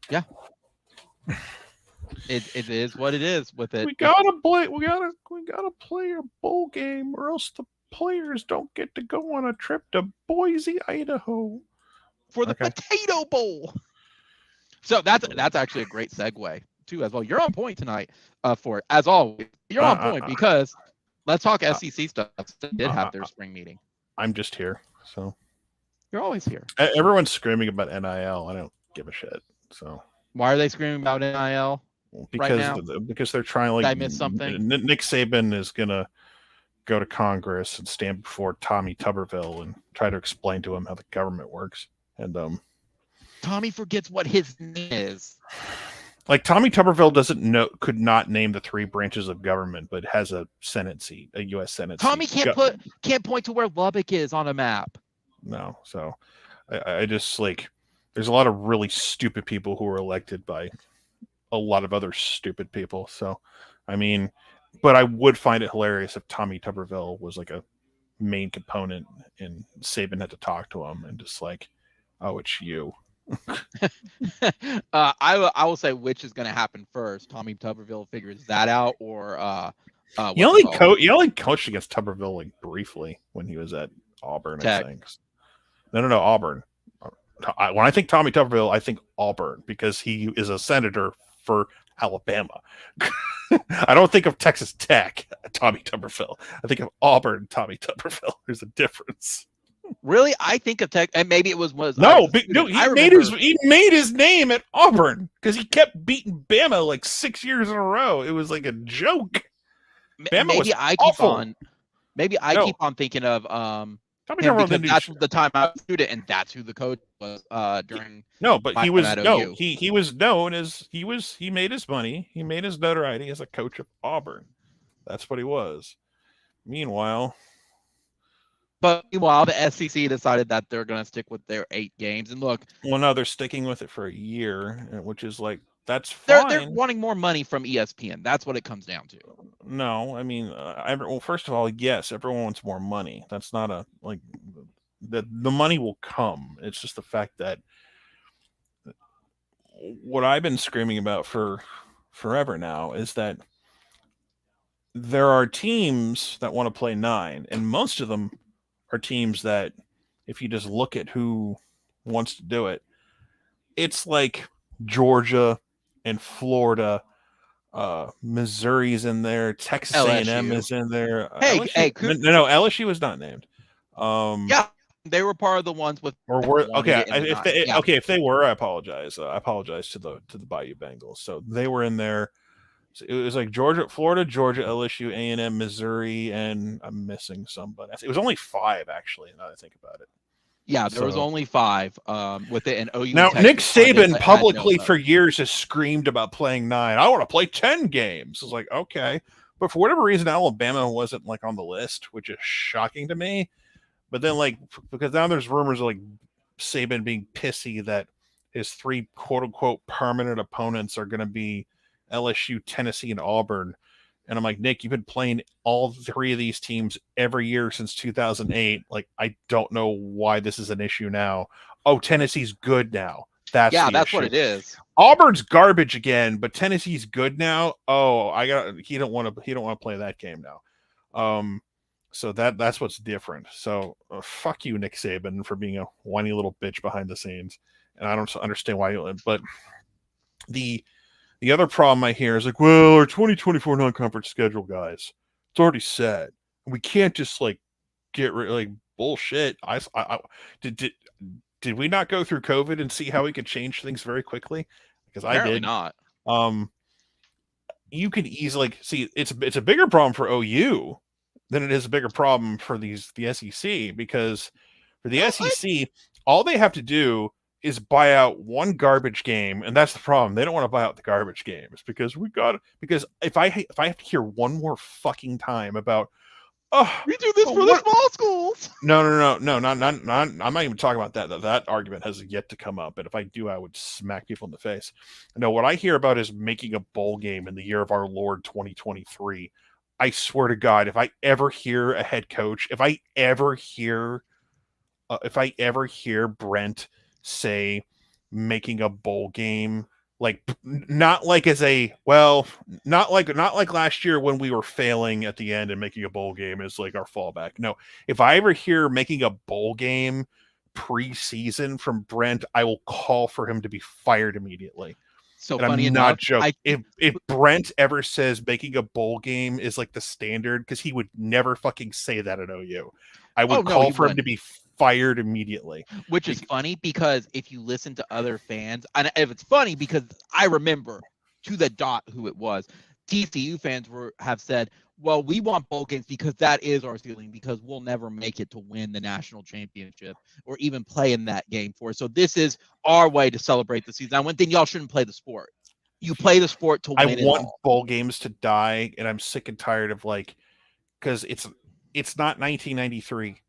it is what it is with it. We gotta play a bowl game, or else the players don't get to go on a trip to Boise, Idaho, for the Potato Bowl. So that's actually a great segue too, as well. You're on point tonight for it, as always. You're on point because let's talk SEC stuff. They did have their spring meeting. I'm just here, so you're always here. Everyone's screaming about NIL. I don't give a shit. So why are they screaming about NIL? Because they're trying. Like, did I miss something? Nick Saban is gonna go to Congress and stand before Tommy Tuberville and try to explain to him how the government works. And Tommy forgets what his name is. Like, Tommy Tuberville could not name the 3 branches of government, but has a Senate seat, a U.S. Senate Tommy seat. can't point to where Lubbock is on a map. No, so I just, like, there's a lot of really stupid people who were elected by a lot of other stupid people. So, I mean, but I would find it hilarious if Tommy Tuberville was like a main component and Saban had to talk to him and just like, oh, it's you. I will say which is going to happen first. Tommy Tuberville figures that out, or he only coached against Tuberville like briefly when he was at Auburn. Tech. I think. No, Auburn. When I think Tommy Tuberville, I think Auburn because he is a senator for Alabama. I don't think of Texas Tech, Tommy Tuberville. I think of Auburn, Tommy Tuberville. There's a difference. Really, I think of Tech, and maybe it was he made his name at Auburn because he kept beating Bama like 6 years in a row. It was like a joke. Maybe I keep on thinking of that's the time I was a student, and that's who the coach was during. No, but he was known as he made his money. He made his notoriety as a coach of Auburn. That's what he was. Meanwhile, the SEC decided that they're going to stick with their 8 games. And look, well, no, they're sticking with it for a year, which is like that's fine. They're wanting more money from ESPN. That's what it comes down to. No, I mean, first of all, yes, everyone wants more money. That's not the money will come. It's just the fact that what I've been screaming about for forever now is that there are teams that want to play 9, and most of them are teams that, if you just look at who wants to do it, it's like Georgia and Florida. Missouri's in there. Texas A&M is in there. LSU is not named. Yeah, they were part of the ones with. If they were, I apologize. I apologize to the Bayou Bengals. So they were in there. So it was like Florida, Georgia, LSU, A&M, Missouri, and I'm missing somebody. It was only 5 actually. Now that I think about it. Yeah, there was only 5 with it, and OU. Now, Nick Saban publicly for years has screamed about playing 9. I want to play 10 games. It's like, okay. But for whatever reason, Alabama wasn't like on the list, which is shocking to me. But then, like, because now there's rumors of like Saban being pissy that his 3 quote unquote permanent opponents are going to be LSU, Tennessee, and Auburn. And I'm like, Nick, you've been playing all 3 of these teams every year since 2008. Like, I don't know why this is an issue now. Oh, Tennessee's good now. That's what it is. Auburn's garbage again, but Tennessee's good now. Oh, he don't want to play that game now. So that's what's different. So fuck you, Nick Saban, for being a whiny little bitch behind the scenes. And I don't understand why but the other problem I hear is like, well, our 2024 non-conference schedule, guys, it's already set. We can't just like get rid like bullshit. Did we not go through COVID and see how we could change things very quickly? Because apparently I did not. You could easily see it's a bigger problem for OU than it is a bigger problem for the SEC, because for the SEC, all they have to do is buy out one garbage game, and that's the problem. They don't want to buy out the garbage games because if I have to hear one more fucking time about we do this for the small schools. No, not I'm not even talking about that. That argument has yet to come up, and if I do, I would smack people in the face. No, what I hear about is making a bowl game in the year of our Lord 2023. I swear to God, if I ever hear a head coach, if I ever hear Brent say making a bowl game, like not like as a well, not like last year when we were failing at the end and making a bowl game is like our fallback. No, if I ever hear making a bowl game preseason from Brent, I will call for him to be fired immediately. So and funny I'm enough, not joking. If Brent ever says making a bowl game is like the standard, because he would never fucking say that at OU, I would call for him to be fired immediately. Which is funny because if you listen to other fans, and if it's funny because I remember to the dot who it was, TCU fans have said, well, we want bowl games because that is our ceiling, because we'll never make it to win the national championship or even play in that game for us. So this is our way to celebrate the season. I went, then y'all shouldn't play the sport. You play the sport to win. I want bowl games to die, and I'm sick and tired of because it's not 1993.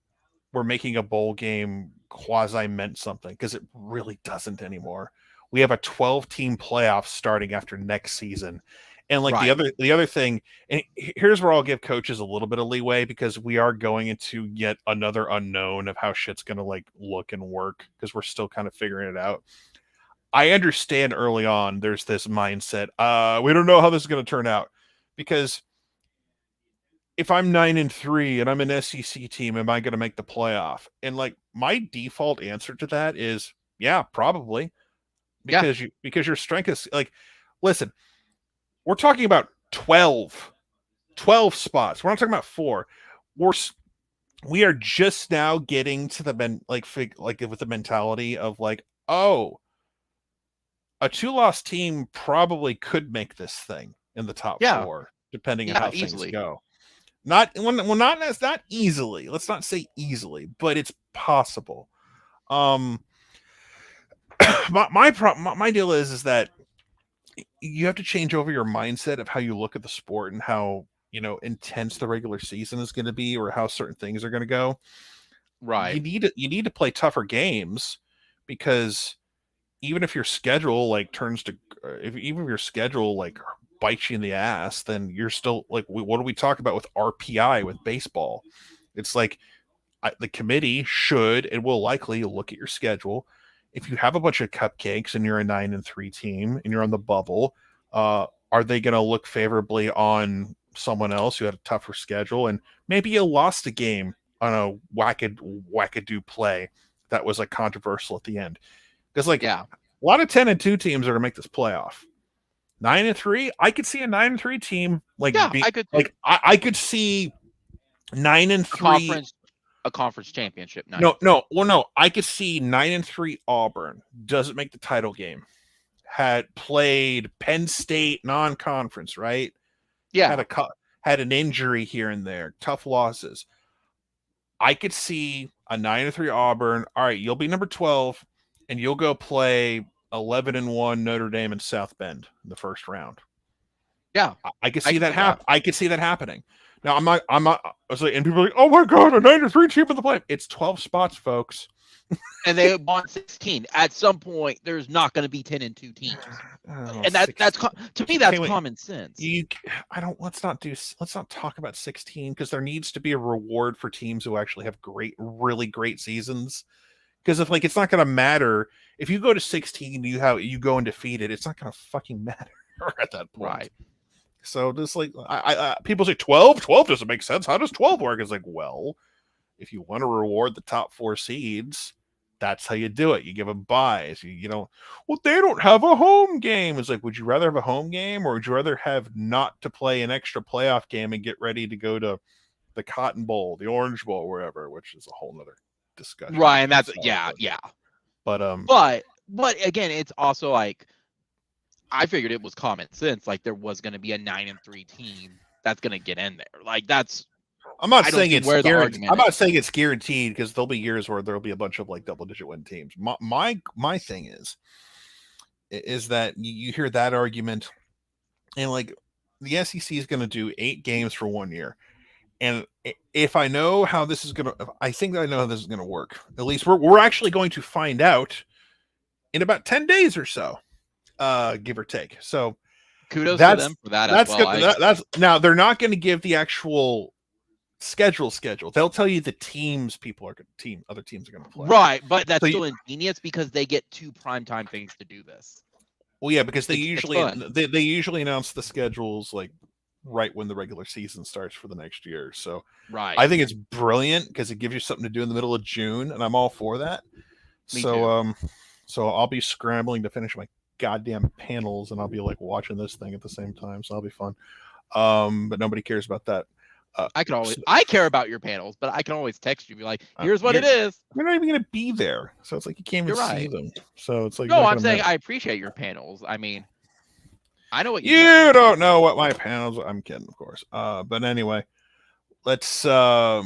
We're making a bowl game quasi meant something, because it really doesn't anymore. We have a 12-team playoff starting after next season. And the other thing, and here's where I'll give coaches a little bit of leeway, because we are going into yet another unknown of how shit's going to look and work, because we're still kind of figuring it out. I understand early on there's this mindset, we don't know how this is going to turn out, because if I'm 9-3 and I'm an SEC team, am I going to make the playoff? And my default answer to that is, yeah, probably, because your strength is listen, we're talking about 12 spots. We're not talking about 4. We are just now getting to the with the mentality of oh, a 2-loss team probably could make this thing in the top 4, depending on how things go. Not easily. Let's not say easily, but it's possible. My deal is that you have to change over your mindset of how you look at the sport and how intense the regular season is going to be, or how certain things are going to go. Right. You need to play tougher games, because even if your schedule if your schedule bites you in the ass, then you're still what do we talk about with RPI with baseball? It's the committee should and will likely look at your schedule. If you have a bunch of cupcakes and you're a 9-3 team and you're on the bubble, are they going to look favorably on someone else who had a tougher schedule? And maybe you lost a game on a wackadoo play that was controversial at the end. Because a lot of 10-2 teams are going to make this playoff. 9-3, I could see a 9-3 team I could see 9-3 a conference championship. No. I could see 9-3 Auburn doesn't make the title game. Had played Penn State non-conference, right? Yeah. Had an injury here and there, tough losses. I could see a 9-3 Auburn. All right, you'll be number 12, and you'll go play 11-1 Notre Dame and South Bend in the first round. Yeah, I could see that happen. I could see that happening. Now I'm not. And people are like, "Oh my god, a 9-3 team in the play." It's 12 spots, folks. And they want 16. At some point, there's not going to be 10-2 teams, and that's to me that's common sense. Let's not talk about 16, because there needs to be a reward for teams who actually have really great seasons. Because if it's not going to matter if you go to 16, you go undefeated, it's not going to fucking matter at that point. Right. So just people say 12 doesn't make sense. How does 12 work? It's well, if you want to reward the top 4 seeds, that's how you do it. You give them buys. You don't. Well, they don't have a home game. It's would you rather have a home game, or would you rather have not to play an extra playoff game and get ready to go to the Cotton Bowl, the Orange Bowl, wherever, which is a whole nother discussion. Right, and that's yeah. But again, it's also I figured it was common sense. There was going to be a 9-3 team that's going to get in there. That's. I'm not saying it's guaranteed. I'm not saying it's guaranteed, because there'll be years where there'll be a bunch of double-digit win teams. My thing is that you hear that argument, and the SEC is going to do 8 games for 1 year, and if I know how this is going to, I think that I know how this is going to work. At least we're actually going to find out in about 10 days or so. Give or take. So kudos to them for that. That's good. Now they're not going to give the actual schedule. They'll tell you the other teams are going to play. Right, but that's still ingenious because they get 2 primetime things to do this. Well, yeah, because they usually announce the schedules like right when the regular season starts for the next year. So right, I think it's brilliant because it gives you something to do in the middle of June, and I'm all for that. Me too. So I'll be scrambling to finish my goddamn panels, and I'll be like watching this thing at the same time. So that'll be fun. But nobody cares about that. I care about your panels, but I can always text you, be like, here's what it is. You're not even going to be there. So it's like you can't even see them. So it's like, no, I'm saying I appreciate your panels. I mean, I know what you don't know what my panels are. I'm kidding, of course. But anyway, let's but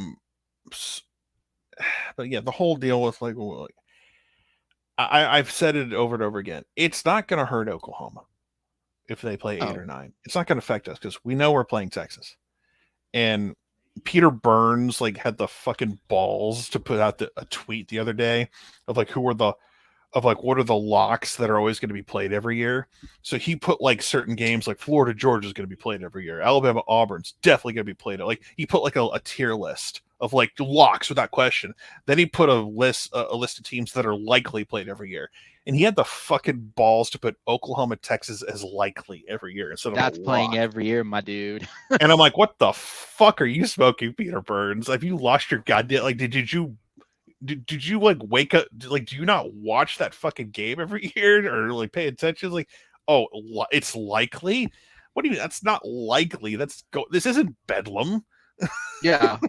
yeah, the whole deal with like I've said it over and over again. It's not going to hurt Oklahoma if they play 8 or 9. It's not going to affect us because we know we're playing Texas. And Peter Burns like had the fucking balls to put out a tweet the other day of like what are the locks that are always going to be played every year. So he put like certain games like Florida Georgia is going to be played every year. Alabama Auburn's definitely going to be played. Like he put like a tier list of like locks without question. Then he put a list of teams that are likely played every year. And he had the fucking balls to put Oklahoma, Texas as likely every year instead of that's playing every year, my dude. And I'm like, what the fuck are you smoking, Peter Burns? Have you lost your goddamn like? Did you like wake up? Like, do you not watch that fucking game every year or like pay attention? Like, oh, it's likely. What do you mean? That's not likely. This isn't Bedlam. Yeah,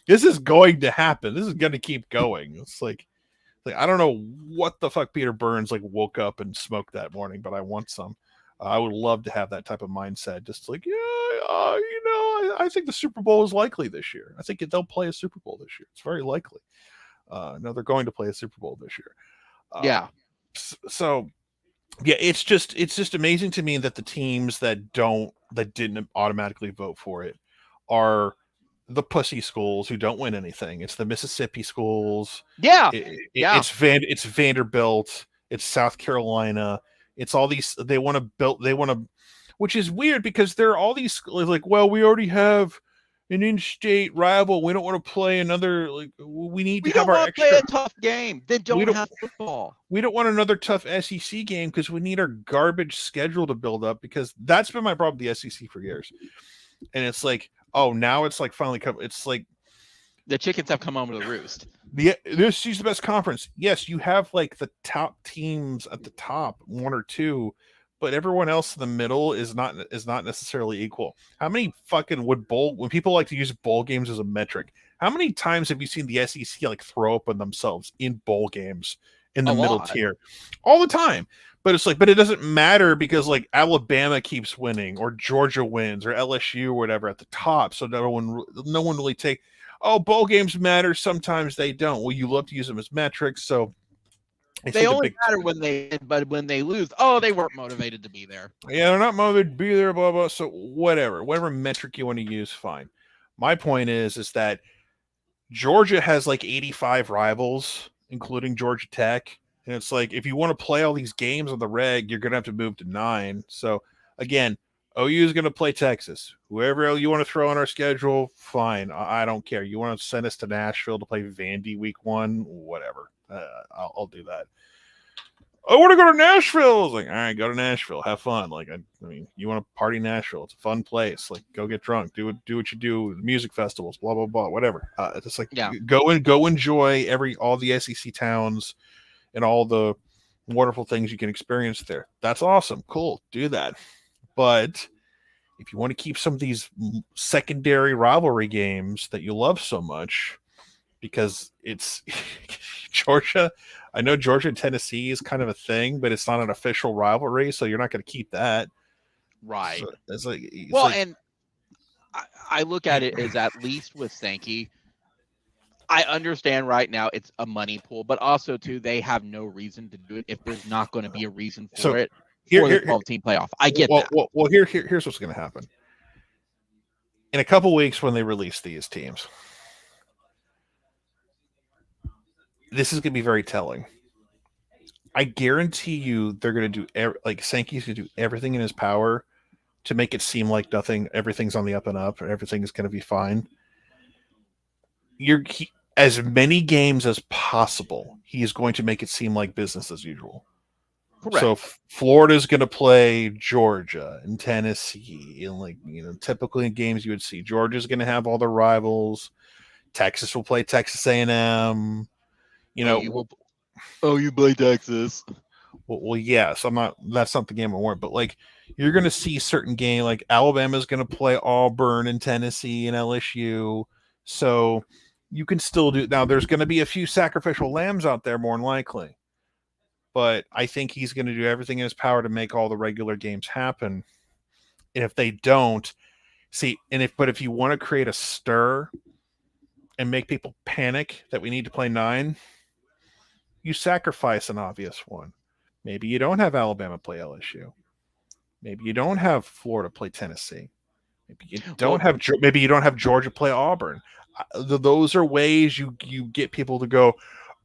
this is going to happen. This is going to keep going. It's like I don't know what the fuck Peter Burns like woke up and smoked that morning, but I want some. I would love to have that type of mindset. Just like, I think the Super Bowl is likely this year. I think they'll play a Super Bowl this year. It's very likely. No, they're going to play a Super Bowl this year. Yeah. So, yeah, it's just amazing to me that the teams that didn't automatically vote for it are the pussy schools who don't win anything. It's the Mississippi schools. Yeah. It's Vanderbilt. It's South Carolina. It's all these. They want to, which is weird because there are all these like, well, we already have an in-state rival. We don't want to play another. Like, we need to have our extra. Play a tough game. Then don't have football. We don't want another tough SEC game because we need our garbage schedule to build up. Because that's been my problem with the SEC for years. And it's like, oh, now it's like finally come. It's like the chickens have come home to the roost. This is the best conference. Yes, you have like the top teams at the top, 1 or 2. But everyone else in the middle is not necessarily equal. How many fucking when people like to use bowl games as a metric, how many times have you seen the SEC like throw up on themselves in bowl games in the middle tier? All the time. But it's like, but it doesn't matter because like Alabama keeps winning or Georgia wins or LSU or whatever at the top. So no one really bowl games matter. Sometimes they don't. Well, you love to use them as metrics. So they only matter when they win, but when they lose, they weren't motivated to be there. Yeah, they're not motivated to be there, blah, blah. So whatever metric you want to use, fine. My point is that Georgia has like 85 rivals, including Georgia Tech. And it's like, if you want to play all these games on the reg, you're going to have to move to 9. So again, OU is going to play Texas. Whoever else you want to throw on our schedule, fine. I don't care. You want to send us to Nashville to play Vandy week 1, whatever. I'll do that. I want to go to Nashville. I was like, all right, go to Nashville. Have fun. Like, I mean, you want to party in Nashville. It's a fun place. Like, go get drunk. Do what you do. Music festivals, blah, blah, blah, whatever. It's just like, go enjoy all the SEC towns and all the wonderful things you can experience there. That's awesome. Cool. Do that. But if you want to keep some of these secondary rivalry games that you love so much, because it's Georgia. I know Georgia and Tennessee is kind of a thing, but it's not an official rivalry, so you're not going to keep that. Right. So it's like, and I look at it as at least with Sankey, I understand right now it's a money pool, but also too, they have no reason to do it if there's not going to be a reason for it for the 12-team playoff. I get that. Well, here's what's going to happen. In a couple weeks when they release these teams, this is going to be very telling. I guarantee you they're going to do Sankey's going to do everything in his power to make it seem like everything's on the up and up, and everything is going to be fine. as many games as possible. He is going to make it seem like business as usual. Correct. So Florida's going to play Georgia and Tennessee, and typically in games you would see Georgia's going to have all their rivals. Texas will play Texas A&M. You play Texas. Well, yes, I'm not. That's not the game I want. But you're going to see certain game like Alabama's going to play Auburn and Tennessee and LSU. So you can still do. Now there's going to be a few sacrificial lambs out there, more than likely. But I think he's going to do everything in his power to make all the regular games happen. And if they don't, but if you want to create a stir and make people panic that we need to play 9, you sacrifice an obvious one. Maybe you don't have Alabama play LSU. Maybe you don't have Florida play Tennessee. Maybe you don't have Georgia play Auburn. Those are ways you get people to go,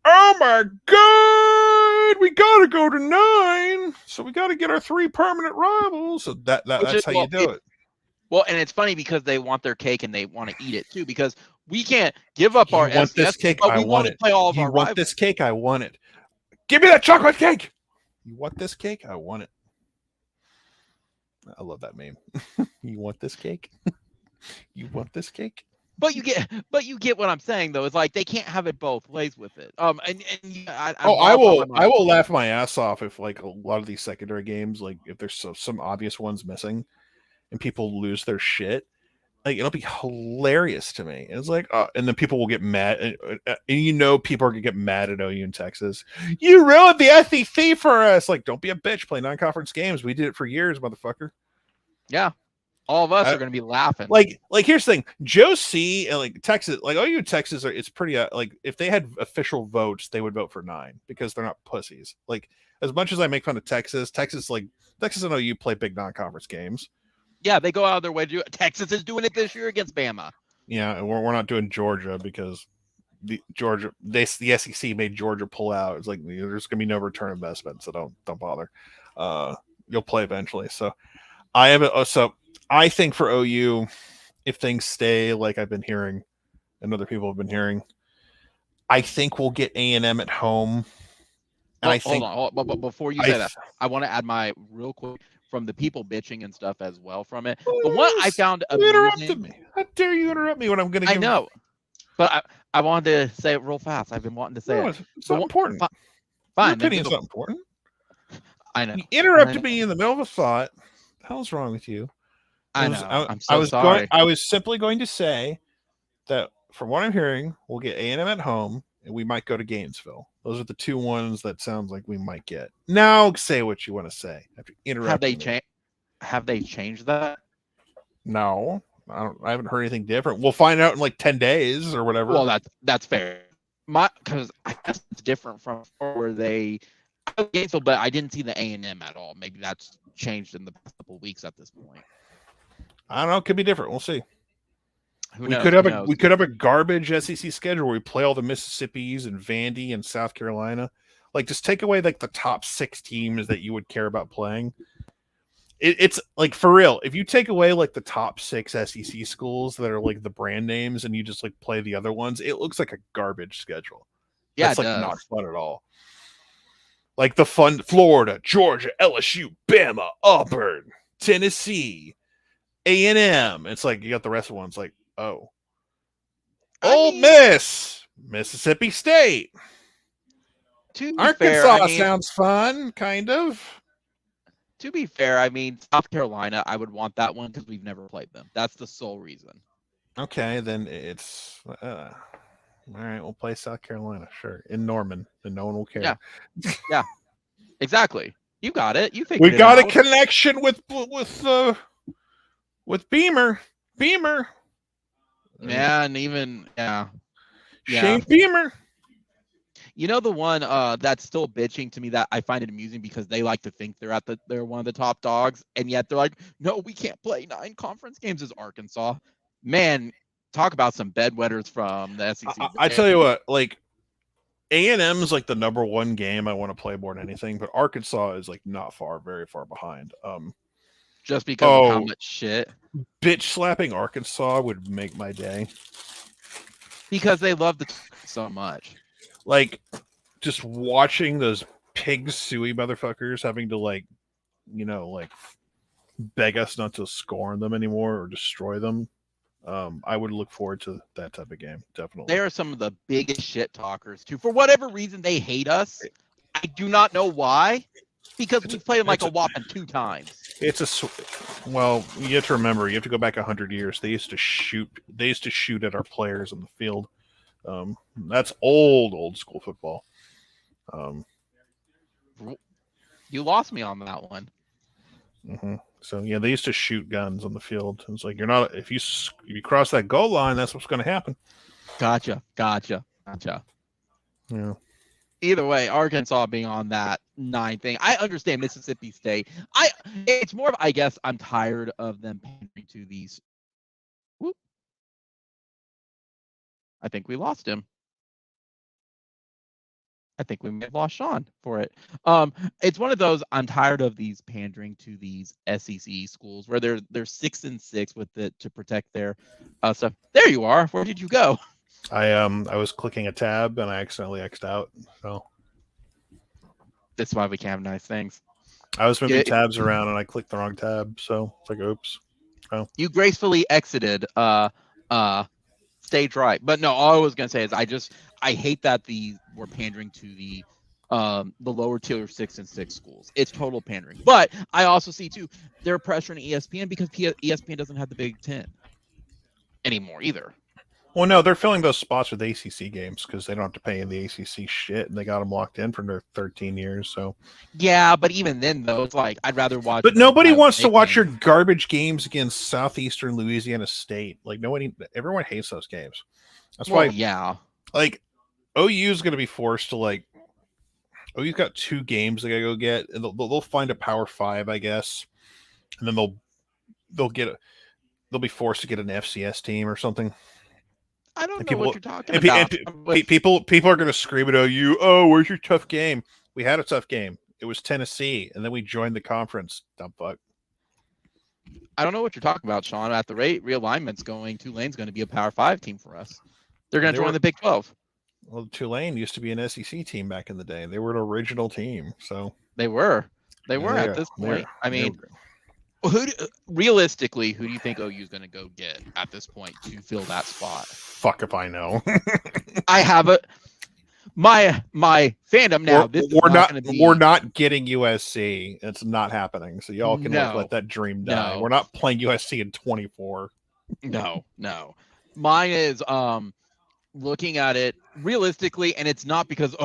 oh my God, we got to go to 9. So we got to get our 3 permanent rivals. So that's how you do it. Well, and it's funny because they want their cake and they want to eat it too, because we can't give up our want this cake. but we want to play all of our rivals. This cake? I want it. Give me that chocolate cake. You want this cake? I want it. I love that meme. You want this cake? You want this cake? But you get what I'm saying though. It's like they can't have it both ways with it. I will laugh my ass off if a lot of these secondary games, if there's some obvious ones missing, and people lose their shit. It'll be hilarious to me. And it's and then people will get mad, and people are gonna get mad at OU and Texas. You ruined the SEC for us. Don't be a bitch. Play non-conference games. We did it for years, motherfucker. Yeah. All of us are going to be laughing. Here's the thing: Joe C. and Texas, OU and Texas it's pretty. If they had official votes, they would vote for 9 because they're not pussies. As much as I make fun of Texas and OU play big non-conference games. Yeah, they go out of their way to do it. Texas is doing it this year against Bama. Yeah, and we're not doing Georgia because the SEC made Georgia pull out. It's there's going to be no return investment, so don't bother. You'll play eventually. So I think for OU, if things stay like I've been hearing and other people have been hearing, I think we'll get A&M at home. And hold on. But before you say that, I want to add my real quick from the people bitching and stuff as well from it. The one I found amusing. How dare you interrupt me when I'm going to? I know, but I wanted to say it real fast. I've been wanting to say it. It's not important. Fine. Your opinion's not important. I know. You interrupted me in the middle of a thought. What the hell's wrong with you? I'm so sorry. I was simply going to say that from what I'm hearing, we'll get A&M at home, and we might go to Gainesville. Those are the 2 ones that sounds like we might get. Now say what you want to say. After interrupting Have they changed that? No, I haven't heard anything different. We'll find out in 10 days or whatever. Well, that's fair. Because I guess it's different from where they Gainesville, but I didn't see the A&M at all. Maybe that's changed in the past couple of weeks at this point. I don't know. It could be different. We'll see. We could have a garbage SEC schedule where we play all the Mississippis and Vandy and South Carolina. Just take away the top 6 teams that you would care about playing. It's for real. If you take away the top 6 SEC schools that are the brand names and you just play the other ones, it looks like a garbage schedule. Yeah, it's not fun at all. The fun Florida, Georgia, LSU, Bama, Auburn, Tennessee, A&M. It's you got the rest of the ones Ole Miss, Mississippi State. Arkansas sounds fun, kind of. To be fair, South Carolina, I would want that one because we've never played them. That's the sole reason. Okay, then it's all right. We'll play South Carolina, sure, in Norman, and no one will care. Yeah, exactly. You got it. You we got a connection with Beamer. Yeah, and even Shane Beamer. You know the one that's still bitching to me that I find it amusing because they like to think they're one of the top dogs, and yet they're no, we can't play 9 conference games as Arkansas. Man, talk about some bedwetters from the SEC. I tell you what, A&M is the number 1 game I want to play more than anything, but Arkansas is not very far behind. Just because of how much shit. Bitch slapping Arkansas would make my day. Because they love the so much. Like, just watching those pig suey motherfuckers having to like beg us not to scorn them anymore or destroy them. I would look forward to that type of game, definitely. They are some of the biggest shit talkers too. For whatever reason, they hate us. I do not know why. Because we played them like a whopping 2 times. Well, you have to remember, you have to go back 100 years. They used to shoot at our players on the field. That's old school football. You lost me on that one. Mm-hmm. So yeah, they used to shoot guns on the field. It's like, you're not, if you cross that goal line, that's what's going to happen. Gotcha. Yeah. Either way, Arkansas being on that 9 thing, I understand Mississippi State. It's more of, I guess, I'm tired of them pandering to these. Whoop. I think we lost him. I think we may have lost Sean for it. It's one of those, I'm tired of these pandering to these SEC schools where they're 6-6 with it to protect their stuff. There you are. Where did you go? I was clicking a tab and I accidentally X'd out. So that's why we can't have nice things. I was moving tabs around and I clicked the wrong tab. So it's like, oops. Oh. You gracefully exited stage right. But no, all I was gonna say is I hate that we're pandering to the lower tier 6-6 schools. It's total pandering. But I also see too, they're pressuring ESPN because ESPN doesn't have the Big Ten anymore either. Well, no, they're filling those spots with ACC games because they don't have to pay in the ACC shit, and they got them locked in for their 13 years. So yeah, but even then, though, it's like I'd rather watch. But nobody wants to watch your garbage games against Southeastern Louisiana State. Like everyone hates those games. That's why. Yeah. Like OU is going to be forced to like. OU's got 2 games they got to go get, and they'll find a Power 5, I guess, and then they'll be forced to get an FCS team or something. I don't know what you're talking about. People are going to scream at OU, oh, where's your tough game? We had a tough game. It was Tennessee, and then we joined the conference. Dumb fuck. I don't know what you're talking about, Sean. At the rate realignment's going, Tulane's going to be a Power 5 team for us. They're going to join the Big 12. Well, Tulane used to be an SEC team back in the day. They were an original team, so they were at this point. I mean, realistically, who do you think OU is going to go get at this point to fill that spot? Fuck if I know. I have my fandom now. We're not getting USC. It's not happening. So y'all can let that dream die. We're not playing USC in 24. No. Mine is looking at it realistically, and it's not because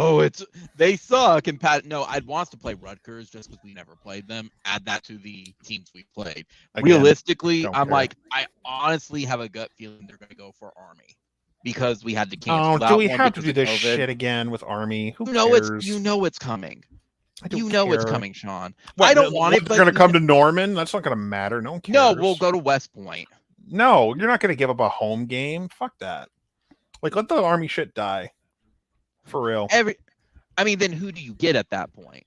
they suck and Pat. No, I'd want to play Rutgers just because we never played them. Add that to the teams we played. Again, realistically, I'm like, I honestly have a gut feeling they're going to go for Army because we had to cancel. Oh, do we have to do this shit again with Army? Who cares? You know it's coming. It's coming, Sean. I don't want it. They're going to come to Norman. That's not going to matter. No one cares. No, we'll go to West Point. No, you're not going to give up a home game. Fuck that. Like, let the Army shit die. For real. Then who do you get at that point?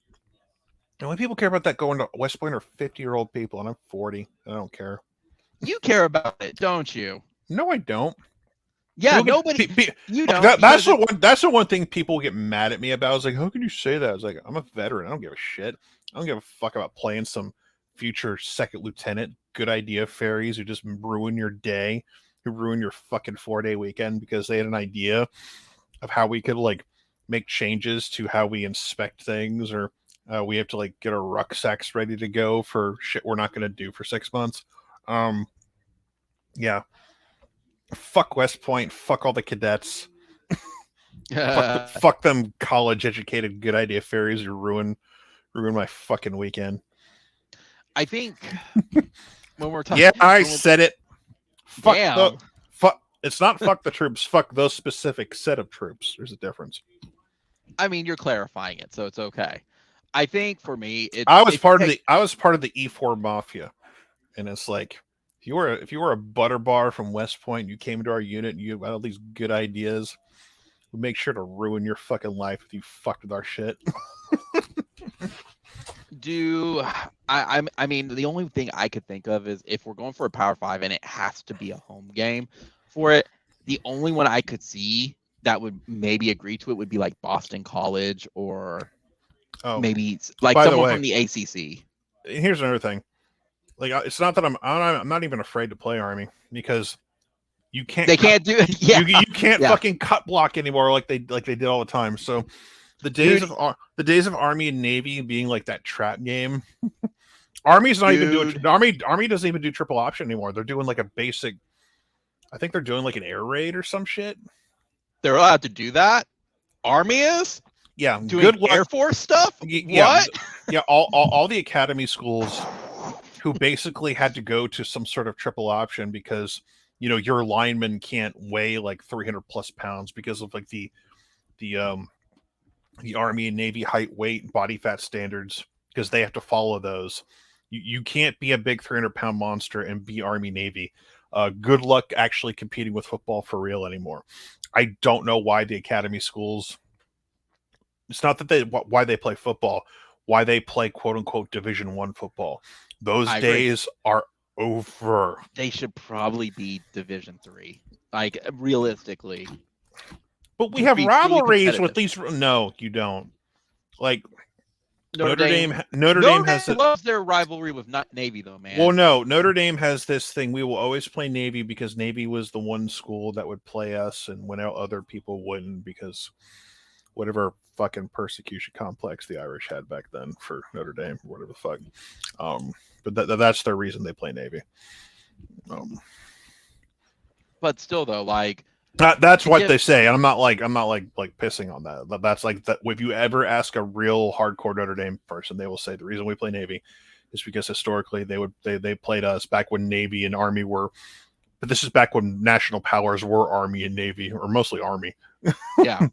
The only people care about that going to West Point are 50-year-old people, and I'm 40. I don't care. You care about it, don't you? No, I don't. Yeah, nobody. You know, that's the one thing people get mad at me about. I was like, how can you say that? I was like, I'm a veteran. I don't give a shit. I don't give a fuck about playing some future second lieutenant good idea fairies who just ruin your day, who ruin your fucking 4-day weekend because they had an idea of how we could like make changes to how we inspect things, or we have to like get our rucksacks ready to go for shit we're not going to do for 6 months. Yeah. Fuck West Point. Fuck all the cadets. Fuck them college educated good idea fairies who ruin my fucking weekend. I think when we're talking, I said it. Fuck. It's not fuck the troops. Fuck those specific set of troops. There's a difference. I mean, you're clarifying it, so it's okay. I think for me, I was part of the E4 mafia, and it's like if you were a butter bar from West Point, you came into our unit, and you had all these good ideas. We make sure to ruin your fucking life if you fucked with our shit. I mean, the only thing I could think of is if we're going for a Power 5 and it has to be a home game for it, The only one I could see that would maybe agree to it would be like Boston College or maybe like someone from the ACC. Here's another thing. Like, it's not that I'm not even afraid to play Army because you can't. They can't do it. Yeah. You can't fucking cut block anymore like they did all the time. So the days of Army and Navy being like that trap game. Army's not even doing Army doesn't even do triple option anymore. They're doing like a basic. I think they're doing like an air raid or some shit. They're allowed to do that. Army is. Yeah, doing good luck. Air Force stuff. Yeah, what? Yeah, all the academy schools who basically had to go to some sort of triple option because your lineman can't weigh like 300 plus pounds because of like the Army and Navy height, weight, body fat standards because they have to follow those. You can't be a big 300-pound monster and be Army Navy. Good luck actually competing with football for real anymore. I don't know why the academy schools. It's not that why they play football, why they play quote unquote Division I football. Those days are over. They should probably be Division III, like realistically. But we have rivalries with these. No, you don't. Like Notre Dame loves their rivalry with Navy, though, man. Well, no, Notre Dame has this thing. We will always play Navy because Navy was the one school that would play us, and when other people wouldn't, because whatever fucking persecution complex the Irish had back then for Notre Dame, or whatever the fuck. But that's their reason they play Navy. But still, though, like. That's what they say, and I'm not like pissing on that. That's like that. If you ever ask a real hardcore Notre Dame person, they will say the reason we play Navy is because historically they played us back when Navy and Army were. But this is back when national powers were Army and Navy, or mostly Army. Yeah,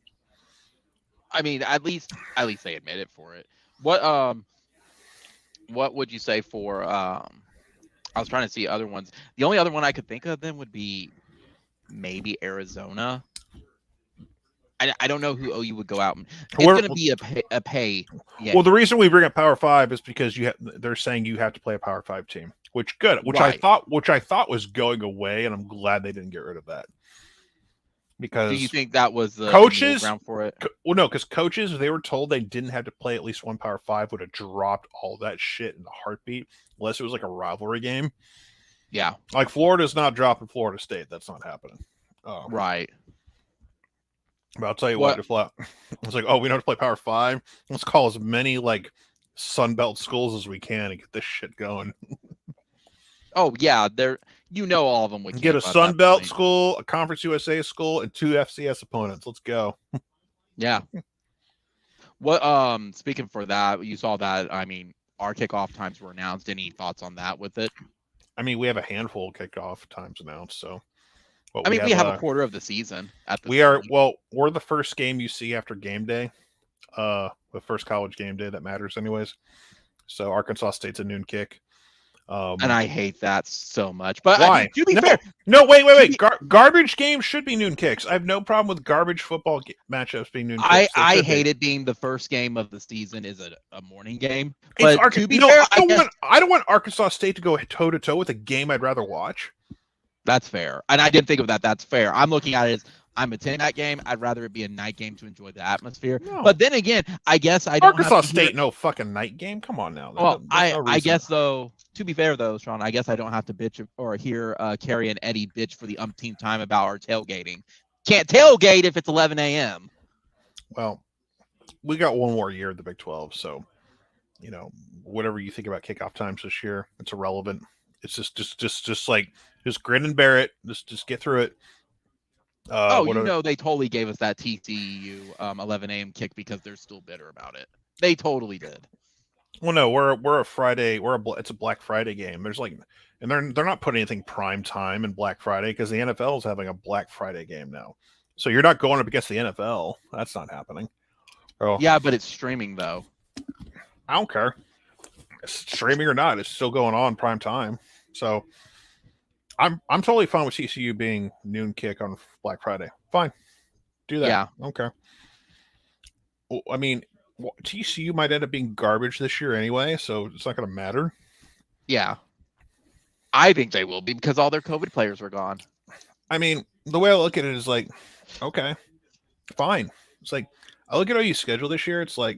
I mean, at least they admit it for it. What would you say for? I was trying to see other ones. The only other one I could think of then would be. Maybe Arizona. I don't know who OU would go out. It's going to be a pay. Yeah. Well, the reason we bring up Power 5 is because they're saying you have to play a Power 5 team, which I thought was going away, and I'm glad they didn't get rid of that. Because do you think that was the coaches ground for it? Well, no, because coaches, if they were told they didn't have to play at least one Power 5, would have dropped all that shit in a heartbeat, unless it was like a rivalry game. Yeah. Like Florida's not dropping Florida State. That's not happening. Right. But I'll tell you what, it's like, oh, we don't have to play Power 5. Let's call as many like Sunbelt schools as we can and get this shit going. Oh, yeah. All of them would get a Sunbelt school, a Conference USA school, and 2 FCS opponents. Let's go. Yeah. Speaking for that, you saw that. I mean, our kickoff times were announced. Any thoughts on that with it? I mean, we have a handful of kickoff times announced, so. We have a quarter of the season. We're the first game you see after game day, the first college game day that matters, anyways. So Arkansas State's a noon kick, and I hate that so much. But why? I mean, to be fair, no, wait. Garbage games should be noon kicks. I have no problem with garbage football matchups being noon kicks. I hate it being the first game of the season is a morning game. But to be fair, I don't want Arkansas State to go toe to toe with a game I'd rather watch. That's fair. And I didn't think of that. That's fair. I'm looking at it as I'm attending that game. I'd rather it be a night game to enjoy the atmosphere. No. But then again, I guess I don't Arkansas State, no fucking night game. Come on now. Well, I guess though, to be fair though, Sean, I guess I don't have to bitch or hear Carrie and Eddie bitch for the umpteenth time about our tailgating. Can't tailgate if it's 11 a.m. Well, we got one more year of the Big 12, so whatever you think about kickoff times this year, it's irrelevant. It's just like just grin and bear it. Just get through it. They totally gave us that TCU 11 a.m. kick because they're still bitter about it. They totally did. Well, no, we're a Friday. It's a Black Friday game. There's and they're not putting anything prime time in Black Friday because the NFL is having a Black Friday game now. So you're not going up against the NFL. That's not happening. Oh yeah, but it's streaming though. I don't care. It's streaming or not, it's still going on prime time. So I'm totally fine with TCU being noon kick on Black Friday. Fine. Do that. Yeah. Okay. Well, I mean, TCU might end up being garbage this year anyway, so it's not going to matter. Yeah. I think they will be because all their COVID players are gone. I mean, the way I look at it is like, okay, fine. It's like I look at OU's schedule this year. It's like,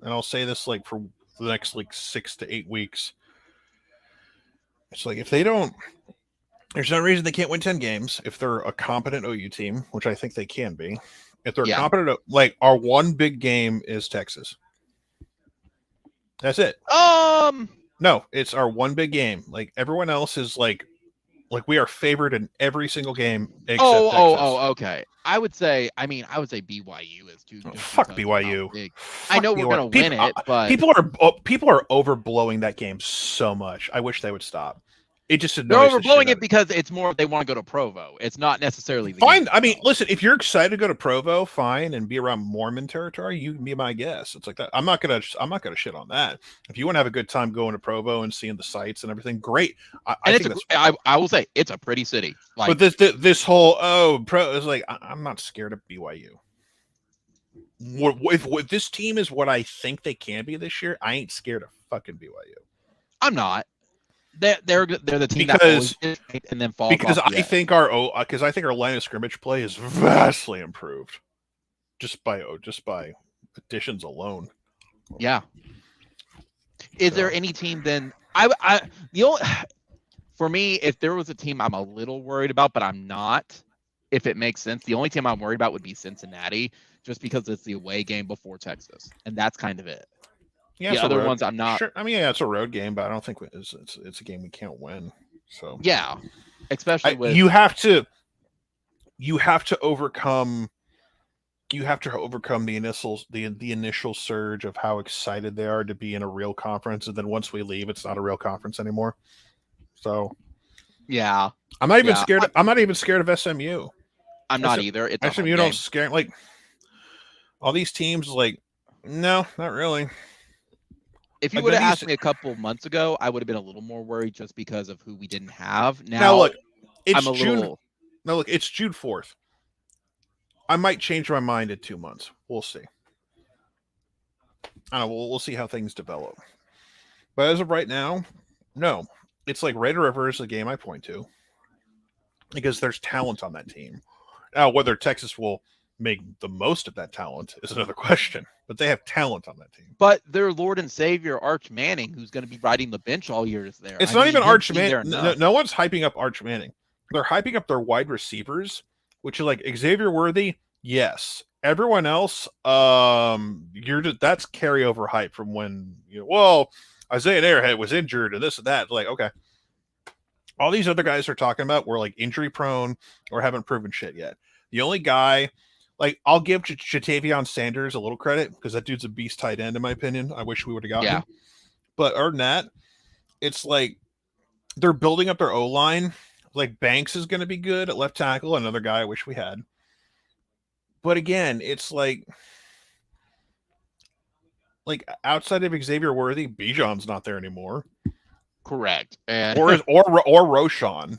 and I'll say this like for the next like 6 to 8 weeks. It's like if they don't, there's no reason they can't win 10 games if they're a competent OU team, which I think they can be. If they're competent, like our one big game is Texas. That's it. No, it's our one big game. Like everyone else is like we are favored in every single game except Texas. Okay. I would say BYU is too. Fuck BYU. I know we're gonna win it, but people are overblowing that game so much. I wish they would stop. It just they're overblowing it because it's more they want to go to Provo. It's not necessarily the fine. I mean, listen, if you're excited to go to Provo, fine, and be around Mormon territory, you can be my guest. It's like that. I'm not gonna shit on that. If you want to have a good time going to Provo and seeing the sights and everything, great. I will say it's a pretty city. Like, but this whole pro is like I'm not scared of BYU. If this team is what I think they can be this year, I ain't scared of fucking BYU. I'm not. They're the team that always and then falls because off I think our line of scrimmage play is vastly improved just by additions alone. Yeah. Is there any team then for me, if there was a team I'm a little worried about, but I'm not, if it makes sense, the only team I'm worried about would be Cincinnati, just because it's the away game before Texas, and that's kind of it. Yeah, the other ones I'm not. Sure. I mean, yeah, it's a road game, but I don't think it's a game we can't win. So yeah, especially with you have to overcome the initial surge of how excited they are to be in a real conference, and then once we leave, it's not a real conference anymore. So yeah, I'm not even scared. I'm not even scared of SMU. I'm not either. It's SMU don't scare like all these teams. Like, no, not really. If you would have asked me a couple months ago, I would have been a little more worried just because of who we didn't have. Now look, it's June 4th. I might change my mind in 2 months. We'll see. I don't know. We'll see how things develop. But as of right now, no. It's like Red River is the game I point to because there's talent on that team. Now, whether Texas will make the most of that talent is another question, but they have talent on that team. But their Lord and Savior Arch Manning, who's going to be riding the bench all year, is there. It's not even Arch Manning. No one's hyping up Arch Manning. They're hyping up their wide receivers, which are like Xavier Worthy. Yes, everyone else, that's carryover hype from when Isaiah Airhead was injured and this and that. Like, okay, all these other guys are talking about were like injury prone or haven't proven shit yet. The only guy. Like, I'll give Jatavion Sanders a little credit because that dude's a beast tight end, in my opinion. I wish we would have gotten him. But other than that, it's like they're building up their O-line. Like, Banks is going to be good at left tackle, another guy I wish we had. But again, it's like outside of Xavier Worthy, Bijan's not there anymore. Correct. And or Roshan.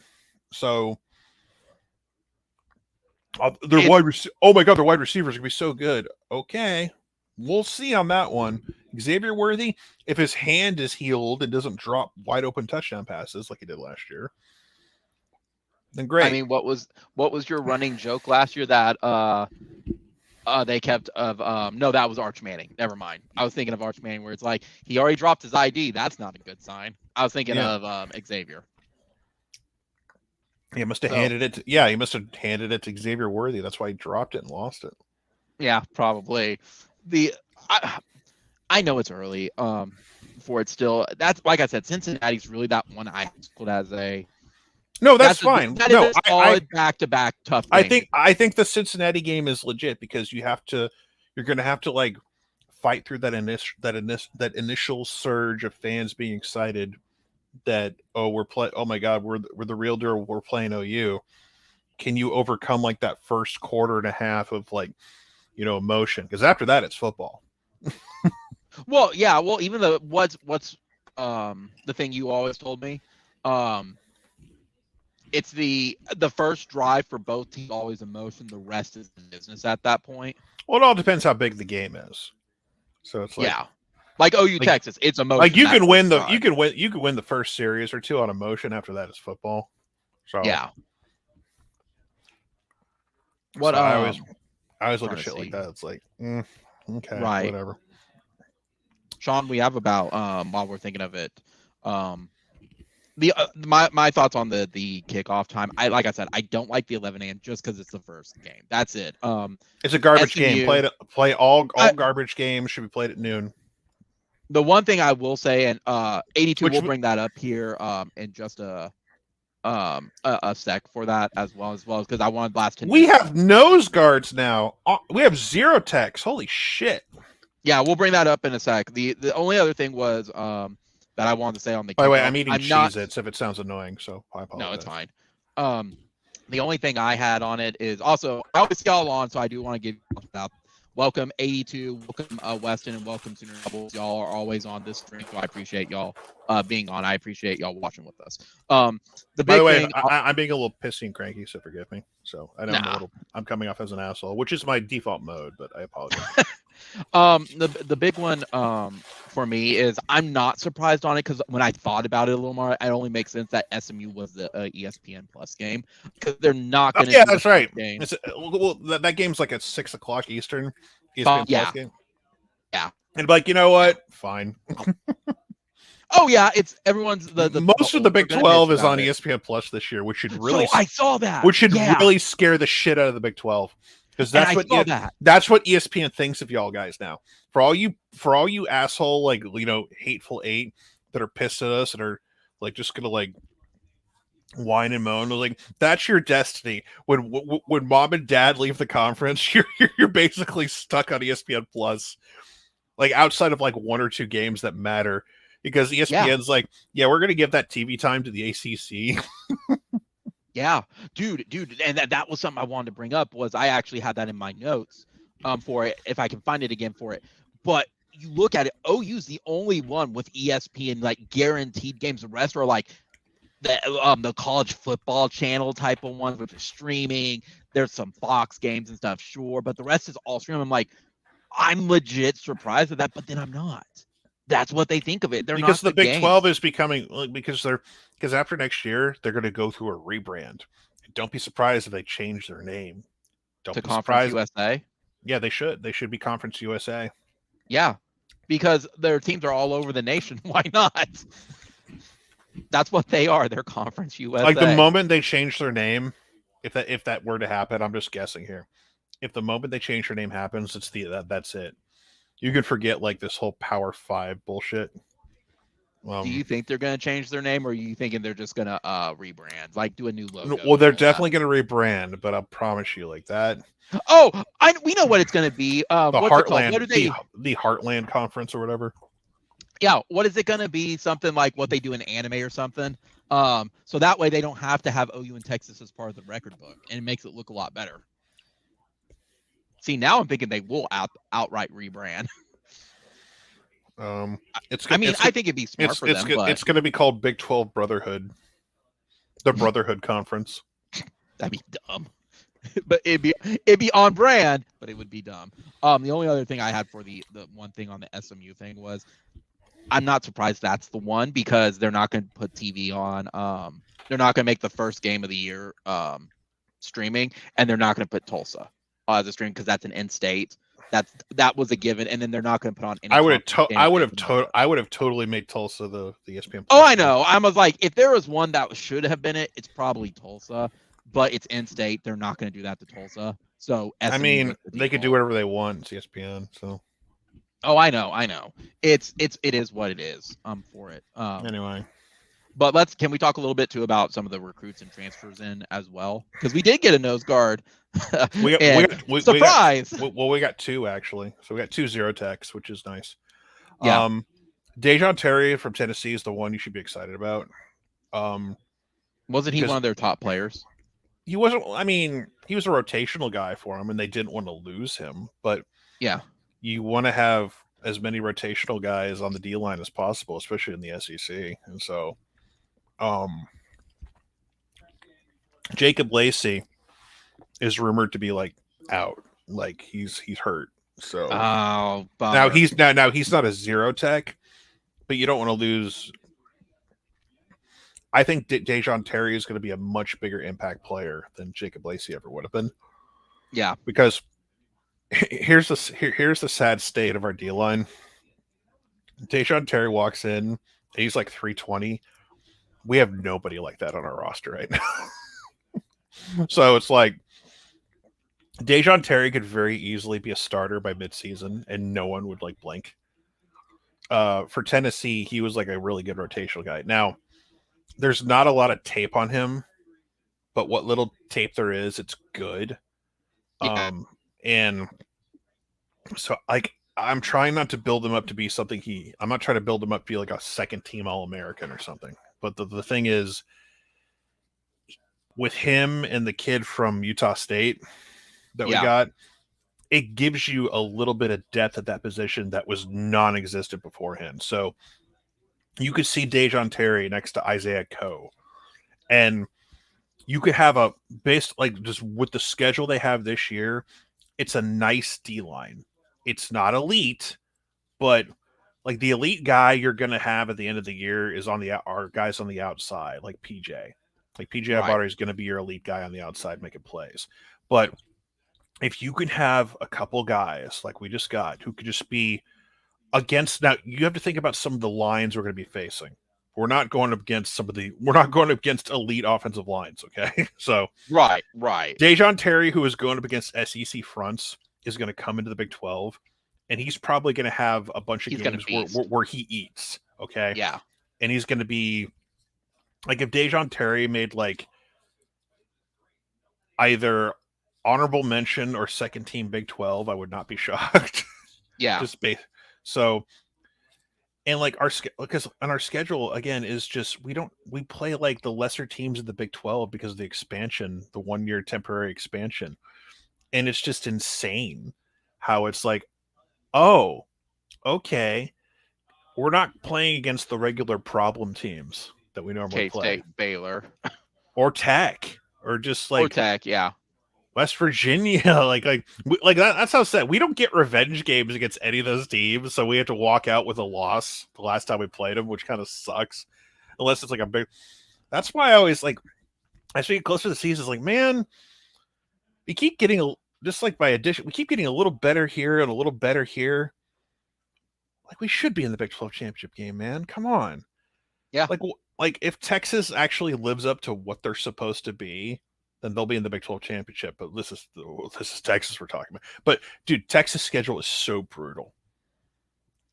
So their wide receivers gonna be so good. Okay, we'll see on that one. Xavier Worthy, if his hand is healed and doesn't drop wide open touchdown passes like he did last year, then great. I mean, what was your running joke last year that they kept of no, that was Arch Manning. Never mind. I was thinking of Arch Manning where it's like he already dropped his ID. That's not a good sign. I was thinking of Xavier. He must have handed it. He must have handed it to Xavier Worthy. That's why he dropped it and lost it. Yeah, probably. I know it's early. For it still. That's like I said. Cincinnati's really that one I put as a. No, that's fine. I back-to-back tough game. I think the Cincinnati game is legit because you're going to have to like fight through that initial surge of fans being excited. That oh my god, we're the real deal, we're playing OU. Can you overcome like that first quarter and a half of like emotion? Because after that it's football. Well, yeah, even though what's the thing you always told me, it's the first drive for both teams always emotion, the rest is business at that point. Well, it all depends how big the game is. So it's like like OU Texas, it's emotion. Like you can win the first series or two on emotion. After that, it's football. So yeah. What So I always look trying at to shit like see. that. It's like, okay, Right. whatever. Sean, we have about while we're thinking of it, the my thoughts on the kickoff time. Like I said, I don't like the 11 a.m. just because it's the first game. That's it. It's a garbage game. SMU, Play all garbage games should be played at noon. The one thing I will say, and 82 Which will bring that up here in just a sec for that as well because I wanted last 10 we minutes. have nose guards now. We have zero techs. Holy shit. Yeah, we'll bring that up in a sec. The only other thing was that I wanted to say on the kickoff. By the way, I'm eating not Cheez-Its if it sounds annoying, so I apologize. No, it's fine. The only thing I had on it is also I always see y'all on, so I do want to give you a shout. Welcome 82, welcome Weston, and welcome Sooner Rebels. Y'all are always on this stream, so I appreciate y'all being on. I appreciate y'all watching with us. The big By the way, thing, I'm being a little pissy and cranky, so forgive me. So I know I'm coming off as an asshole, which is my default mode, but I apologize. The big one for me is I'm not surprised on it because when I thought about it a little more, it only makes sense that SMU was the ESPN Plus game because they're not going to. Yeah, that's right. Game. Well, that game's like at 6 o'clock Eastern. ESPN Plus game. Yeah. And like, you know what? Fine. Oh yeah, it's everyone's the most of the Big 12 is on ESPN Plus this year, which should really. So I saw that. Which should really scare the shit out of the Big 12. Because that's what ESPN thinks of y'all guys now. For all you asshole, like, you know, hateful eight that are pissed at us and are like just gonna like whine and moan, like that's your destiny. When mom and dad leave the conference, you're basically stuck on ESPN Plus, like outside of like one or two games that matter, because ESPN's like, yeah, we're gonna give that TV time to the ACC. Yeah, dude, and that was something I wanted to bring up. Was I actually had that in my notes for it, if I can find it again for it. But you look at it, OU's the only one with ESPN like guaranteed games. The rest are like the college football channel type of ones with the streaming. There's some Fox games and stuff, sure, but the rest is all streaming. I'm like, I'm legit surprised at that, but then I'm not. That's what they think of it. They're because not the Big 12 is becoming like because after next year they're going to go through a rebrand. Don't be surprised if they change their name. Don't to be Conference surprised. USA. Yeah, they should. They should be Conference USA. Yeah, because their teams are all over the nation. Why not? That's what they are. They're Conference USA. Like the moment they change their name, if that were to happen, I'm just guessing here. If the moment they change their name happens, that's it. You can forget like this whole Power 5 bullshit. Do you think they're going to change their name, or are you thinking they're just going to rebrand, like do a new logo? Well, they're definitely going to rebrand, but I'll promise you like that. Oh, we know what it's going to be. The Heartland, the Heartland Conference or whatever. Yeah, what is it going to be? Something like what they do in anime or something. So that way they don't have to have OU and Texas as part of the record book, and it makes it look a lot better. See, now I'm thinking they will outright rebrand. I think it'd be smart for them. It's going to be called Big 12 Brotherhood, the Brotherhood Conference. That'd be dumb, but it'd be on brand, but it would be dumb. The only other thing I had for the one thing on the SMU thing was, I'm not surprised that's the one because they're not going to put TV on. They're not going to make the first game of the year streaming, and they're not going to put Tulsa as a stream because that's an in-state. That was a given, and then they're not going to put on any. I would have totally made Tulsa the ESPN. Oh, I know. I was like, if there was one that should have been it, it's probably Tulsa, but it's in-state. They're not going to do that to Tulsa. So SMU, I mean, they could do whatever they want. It's ESPN, so. Oh, I know. It is what it is. For it. Anyway. But can we talk a little bit too about some of the recruits and transfers in as well? Because we did get a nose guard. Surprise! We got two actually. So we got 2 zero techs, which is nice. Yeah. Dejon Terry from Tennessee is the one you should be excited about. Wasn't he one of their top players? He wasn't. I mean, he was a rotational guy for them, and they didn't want to lose him. But yeah, you want to have as many rotational guys on the D line as possible, especially in the SEC. And so, Jacob Lacey is rumored to be like out, like he's hurt. So now he's not a zero tech, but you don't want to lose. I think Dejon Terry is going to be a much bigger impact player than Jacob Lacey ever would have been. Yeah. Because here's the sad state of our D line. Dejon Terry walks in, he's like 320. We have nobody like that on our roster right now. So it's like Dejon Terry could very easily be a starter by midseason, and no one would like blink. For Tennessee, he was like a really good rotational guy. Now, there's not a lot of tape on him, but what little tape there is, it's good. Yeah. And so like I'm trying not to build him up to be something I'm not trying to build him up to be like a second team All-American or something. But the thing is, with him and the kid from Utah State that we got, it gives you a little bit of depth at that position that was non-existent beforehand. So you could see Dejon Terry next to Isaiah Coe, and you could have a based like just with the schedule they have this year, it's a nice D line. It's not elite, but like the elite guy you're gonna have at the end of the year is our guys on the outside, like PJ. Like PJ Abari is gonna be your elite guy on the outside making plays. But if you could have a couple guys like we just got who could just be against, now you have to think about some of the lines we're going to be facing. We're not going up against elite offensive lines, okay? So Right. Dejon Terry, who is going up against SEC fronts, is going to come into the Big 12, and he's probably going to have a bunch of games where he eats, okay? Yeah. And he's going to be like, if Dejon Terry made like either honorable mention or second team Big 12, I would not be shocked. Yeah. So, and like because on our schedule again is just we play like the lesser teams in the Big 12 because of the expansion, the 1-year temporary expansion, and it's just insane how it's like, oh, okay, we're not playing against the regular problem teams that we normally play, K-State, Baylor, or Tech, or just like or Tech, yeah. West Virginia, like that's how sad. We don't get revenge games against any of those teams, so we have to walk out with a loss the last time we played them, which kind of sucks. Unless it's like a big. That's why I always like. As we get closer to the season, it's like, man, we keep getting just like by addition, we keep getting a little better here and a little better here. Like we should be in the Big 12 championship game, man. Come on, Yeah. Like if Texas actually lives up to what they're supposed to be, then they'll be in the Big 12 championship. But this is Texas we're talking about. But dude, Texas' schedule is so brutal.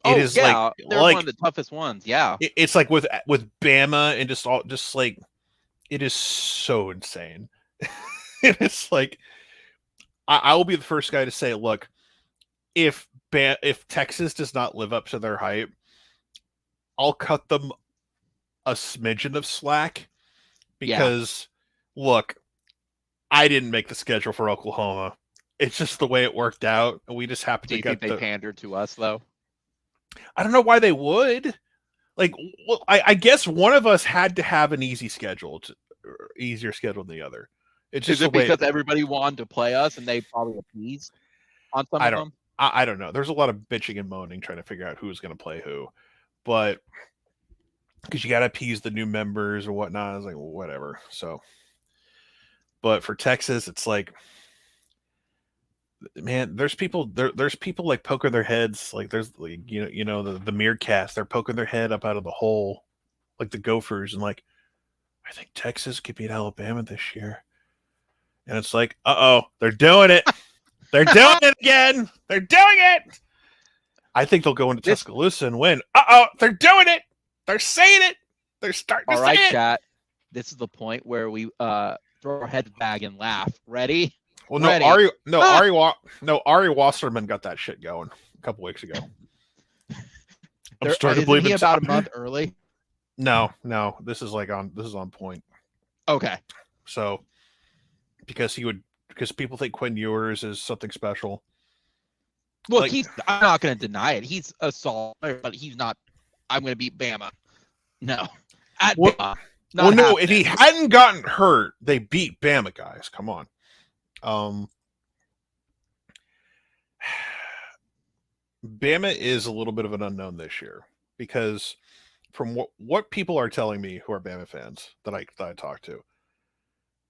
It is they're one of the toughest ones. Yeah, it's like with Bama and just like it is so insane. It's like I will be the first guy to say, look, if Texas does not live up to their hype, I'll cut them a smidgen of slack because look, I didn't make the schedule for Oklahoma. It's just the way it worked out, and we just happened to get. Do you think they pandered to us though? I don't know why they would. Like, well, I guess one of us had to have an easier schedule than the other. It's just because everybody wanted to play us, and they probably appeased on some of them. I don't know. There's a lot of bitching and moaning trying to figure out who's going to play who, but because you got to appease the new members or whatnot. I was like, well, whatever. So. But for Texas, it's like, man, there's people like poking their heads, like there's like, the meerkats, they're poking their head up out of the hole, like the Gophers, and like, I think Texas could beat Alabama this year. And it's like, they're doing it. They're doing it again. They're doing it. I think they'll go into Tuscaloosa and win. They're doing it. They're saying it. They're starting to say it. All right, chat. This is the point where we throw our heads back and laugh. Ready? Well, no, Ari Wasserman got that shit going a couple weeks ago. I'm starting to believe it's about a month early. No, this is on point. Okay. So, because people think Quinn Ewers is something special. Look, I'm not going to deny it. He's a solid player, but he's not. I'm going to beat Bama. No. Bama. If he hadn't gotten hurt, they beat Bama, guys. Come on. Bama is a little bit of an unknown this year because from what people are telling me who are Bama fans that I talk to,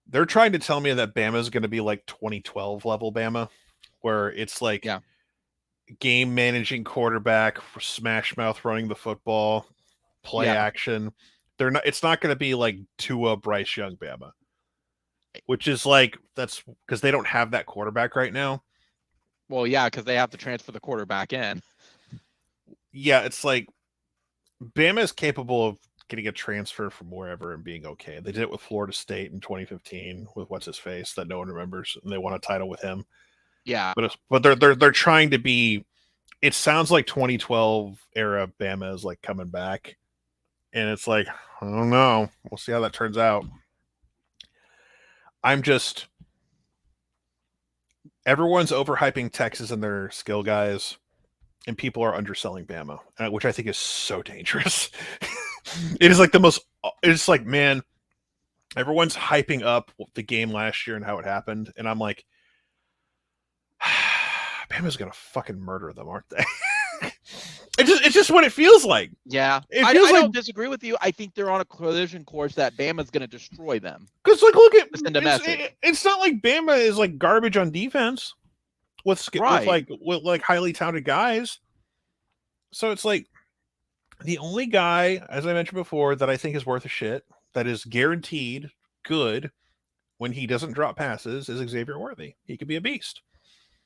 they're trying to tell me that Bama is going to be like 2012 level Bama, where it's like game managing quarterback, smash mouth running the football, play action. They're not. It's not going to be like Tua, Bryce Young Bama, which is like that's because they don't have that quarterback right now. Well, yeah, because they have to transfer the quarterback in. Yeah, it's like Bama is capable of getting a transfer from wherever and being okay. They did it with Florida State in 2015 with what's his face that no one remembers, and they won a title with him. Yeah, but they're trying to be. It sounds like 2012 era Bama is like coming back, and it's like I don't know. We'll see how that turns out. Everyone's overhyping Texas and their skill guys, and people are underselling Bama, which I think is so dangerous. It is like it's like, man, everyone's hyping up the game last year and how it happened, and I'm like, Bama's gonna fucking murder them, aren't they? It's just what it feels like. Yeah, I don't disagree with you. I think they're on a collision course that Bama's going to destroy them. Because like, look at it's not like Bama is like garbage on defense with highly talented guys. So it's like the only guy, as I mentioned before, that I think is worth a shit, that is guaranteed good when he doesn't drop passes, is Xavier Worthy. He could be a beast.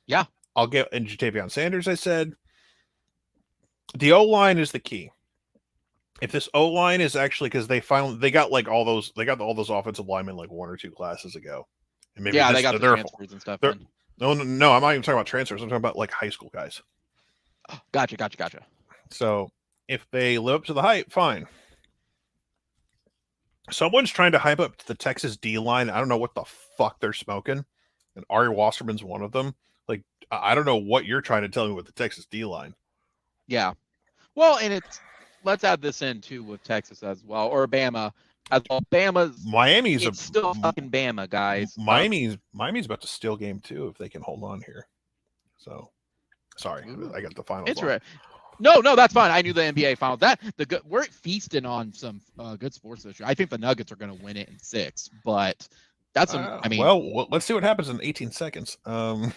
Yeah, I'll get and Jatavion Sanders. I said. The O-line is the key. If this O-line is actually because they got all those offensive linemen like 1 or 2 classes ago, and maybe they got the transfers and stuff. No, I'm not even talking about transfers. I'm talking about like high school guys. Oh, gotcha. So if they live up to the hype, fine. Someone's trying to hype up the Texas D line. I don't know what the fuck they're smoking, and Ari Wasserman's one of them. Like I don't know what you're trying to tell me with the Texas D line. Yeah. Well, and let's add this in too with Texas as well, or Bama as well. Miami's still fucking Bama, guys. Miami's about to steal game 2 if they can hold on here. So, sorry, I got the finals. It's right. No, that's fine. I knew the NBA finals. We're feasting on some good sports this year. I think the Nuggets are going to win it in 6, but that's well, let's see what happens in 18 seconds. I'm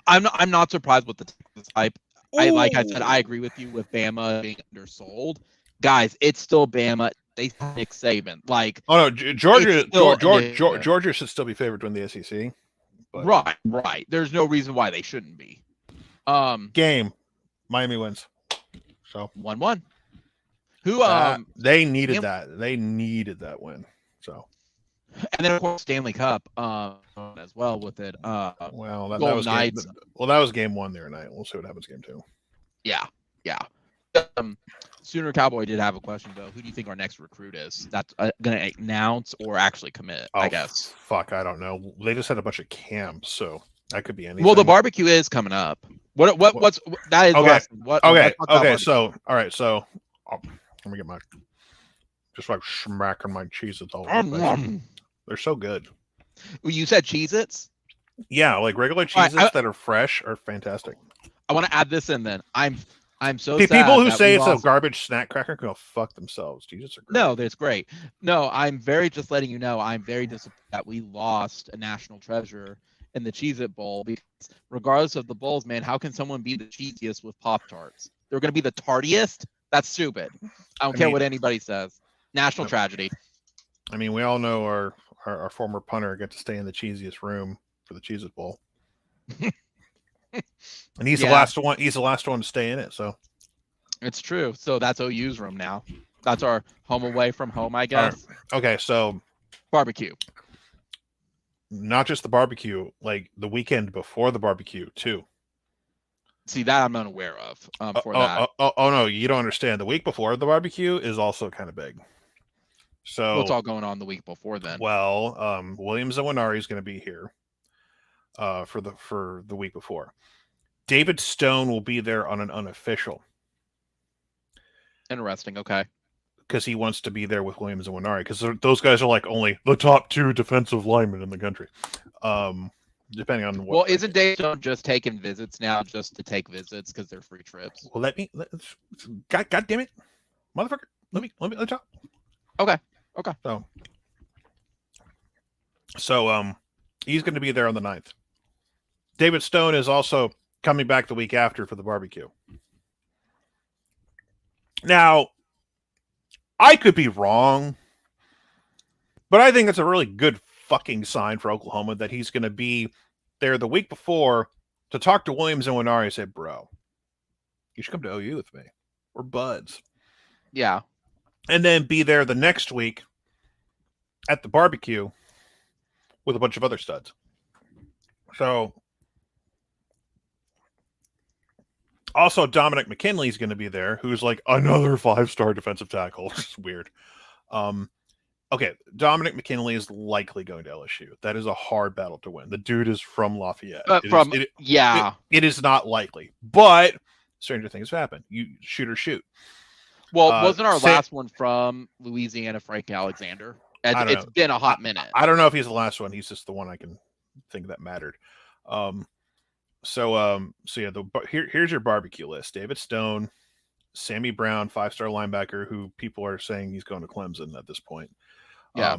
not surprised with the Texas hype. Like I said, I agree with you with Bama being undersold. Guys, it's still Bama. They Nick Saban. Like, oh no, Georgia should still be favored to win the SEC. But... Right. There's no reason why they shouldn't be. Game, Miami wins. So 1-1. Who they needed that. They needed that win. So. And then of course Stanley Cup as well with it. That was game 1 there tonight. We'll see what happens game 2. Yeah. Sooner Cowboy did have a question though. Who do you think our next recruit is? That's going to announce or actually commit? I guess. Fuck, I don't know. They just had a bunch of camps, so that could be anything. Well, the barbecue is coming up. What's that is okay. Okay. So all right. So let me get my just like smacking my Cheez-Its all over. They're so good. You said Cheez-Its? Yeah, like regular Cheez-Its that are fresh are fantastic. I want to add this in then. I'm so sad. People who say it's a garbage snack cracker can go fuck themselves. Cheez-Its are great. No, that's great. No, I'm just letting you know I'm very disappointed that we lost a national treasure in the Cheez-It Bowl, because regardless of the bowls, man, how can someone be the cheesiest with Pop-Tarts? They're going to be the tartiest? That's stupid. I don't care what anybody says. National tragedy. I mean, we all know our former punter got to stay in the cheesiest room for the Cheez-It Bowl. And he's the last one. He's the last one to stay in it. So it's true. So that's OU's room now. That's our home away from home, I guess. Right. Okay, so barbecue. Not just the barbecue, like the weekend before the barbecue too. See, that I'm unaware of. That. Oh no, you don't understand. The week before the barbecue is also kind of big. So what's all going on the week before then? Well, Williams and Winari is going to be here for the week before. David Stone will be there on an unofficial. Interesting. Okay. Because he wants to be there with Williams and Winari, because those guys are like only the top 2 defensive linemen in the country. Depending on what. Well, isn't David Stone just taking visits now just to take visits because they're free trips? Well, God damn it, motherfucker! Let me talk. Okay. So So he's going to be there on the 9th. David Stone is also coming back the week after for the barbecue. Now, I could be wrong, but I think it's a really good fucking sign for Oklahoma that he's going to be there the week before to talk to Williams and Winari and say, bro, you should come to OU with me. We're buds. Yeah. And then be there the next week at the barbecue with a bunch of other studs. So, also Dominic McKinley is going to be there, who's like another 5-star defensive tackle. It's weird. Okay, Dominic McKinley is likely going to LSU. That is a hard battle to win. The dude is from Lafayette. It is not likely, but stranger things have happened. You shoot or shoot. Well, wasn't our last one from Louisiana, Frank Alexander? It's been a hot minute. I don't know if he's the last one. He's just the one I can think that mattered. So yeah, here's your barbecue list. David Stone, Sammy Brown, 5-star linebacker, who people are saying he's going to Clemson at this point. Yeah.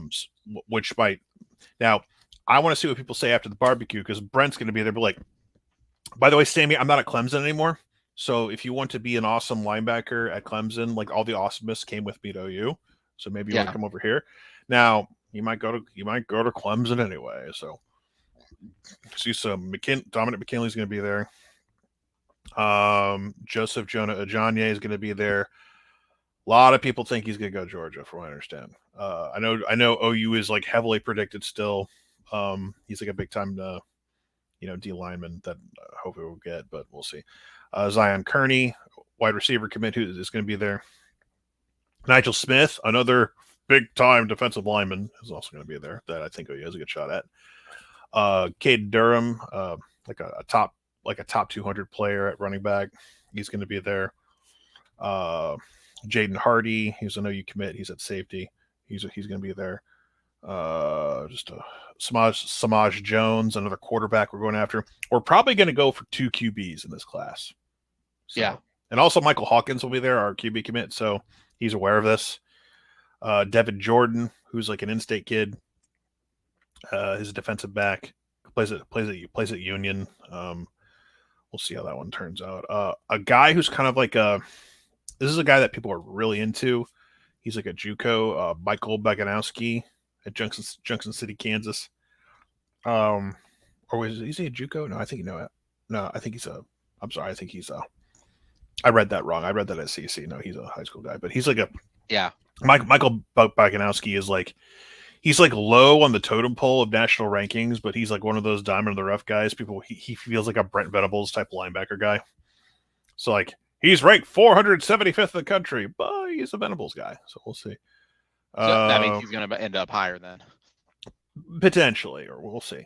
Which might now I want to see what people say after the barbecue because Brent's going to be there. But like, by the way, Sammy, I'm not at Clemson anymore. So if you want to be an awesome linebacker at Clemson, like all the awesomeness came with me to OU. So maybe you want to come over here. Now you might go to Clemson anyway. So see some Dominic McKinley's going to be there. Joseph Jonah Ajanye is going to be there. A lot of people think he's going to go Georgia, from what I understand. I know OU is like heavily predicted still. He's like a big time, D lineman that hopefully we'll get, but we'll see. Zion Kearney, wide receiver commit, who is going to be there. Nigel Smith, another big time defensive lineman, is also going to be there. That I think OU has a good shot at. Cade Durham, like a top 200 player at running back, he's going to be there. Jaden Hardy, he's an OU commit. He's at safety. He's going to be there. Samaj Jones, another quarterback we're going after. We're probably going to go for 2 QBs in this class. So, yeah. And also Michael Hawkins will be there, our QB commit. So he's aware of this. Devin Jordan, who's like an in-state kid. He's a defensive back. Plays at Union. We'll see how that one turns out. A guy who's kind of like this is a guy that people are really into. He's like a JUCO, Michael Baganowski at Junction City, Kansas. Or is he a JUCO? No, I think I think he's a. I'm sorry, I think he's a. I read that wrong. I read that at CC. No, he's a high school guy, but he's like a. Yeah. Michael Baganowski is like. He's like low on the totem pole of national rankings, but he's like one of those diamond in the rough guys. He feels like a Brent Venables type linebacker guy. So like he's ranked 475th in the country, but he's a Venables guy. So we'll see. So that means he's going to end up higher then. Potentially, or we'll see.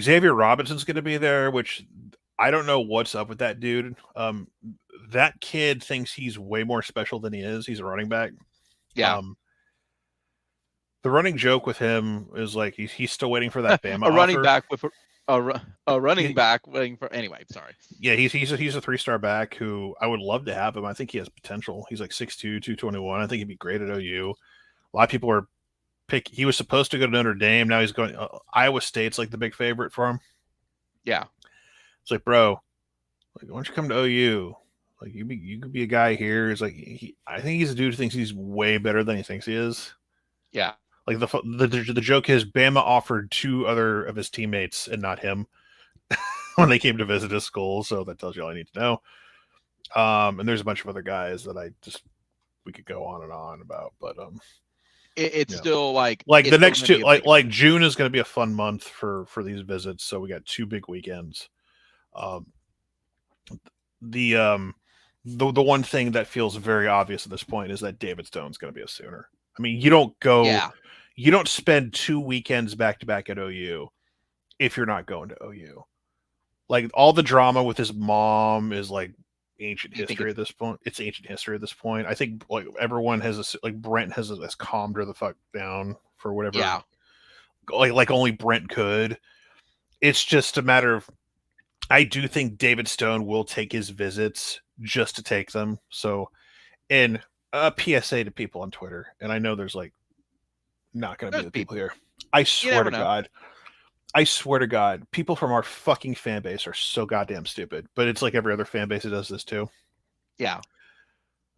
Xavier Robinson's going to be there, which I don't know what's up with that dude. That kid thinks he's way more special than he is. He's a running back. Yeah. The running joke with him is like he's still waiting for that Bama a running offer. Back with a running back waiting for anyway. Sorry. Yeah, he's a 3-star back who I would love to have him. I think he has potential. He's like 6'2", 221. I think he'd be great at OU. A lot of people are he was supposed to go to Notre Dame. Now he's going Iowa State's like the big favorite for him. Yeah, it's like, bro, like why don't you come to OU? Like you could be a guy here. It's like I think he's a dude who thinks he's way better than he thinks he is. Yeah. Like the joke is Bama offered 2 other of his teammates and not him when they came to visit his school. So that tells you all I need to know. And there's a bunch of other guys that we could go on and on about, but it's still like the next 2 like June is going to be a fun month for these visits. So we got 2 big weekends. The one thing that feels very obvious at this point is that David Stone's going to be a Sooner. I mean, you don't go. Yeah. You don't spend 2 weekends back to back at OU if you're not going to OU. Like all the drama with his mom is like ancient history at this point. It's ancient history at this point. I think like everyone has Brent has calmed her the fuck down for whatever. Yeah. Like only Brent could. It's just a matter of. I do think David Stone will take his visits just to take them. So, and a PSA to people on Twitter, and I know there's like not going to be the people here. I swear to God. I swear to God, people from our fucking fan base are so goddamn stupid. But it's like every other fan base that does this too. Yeah.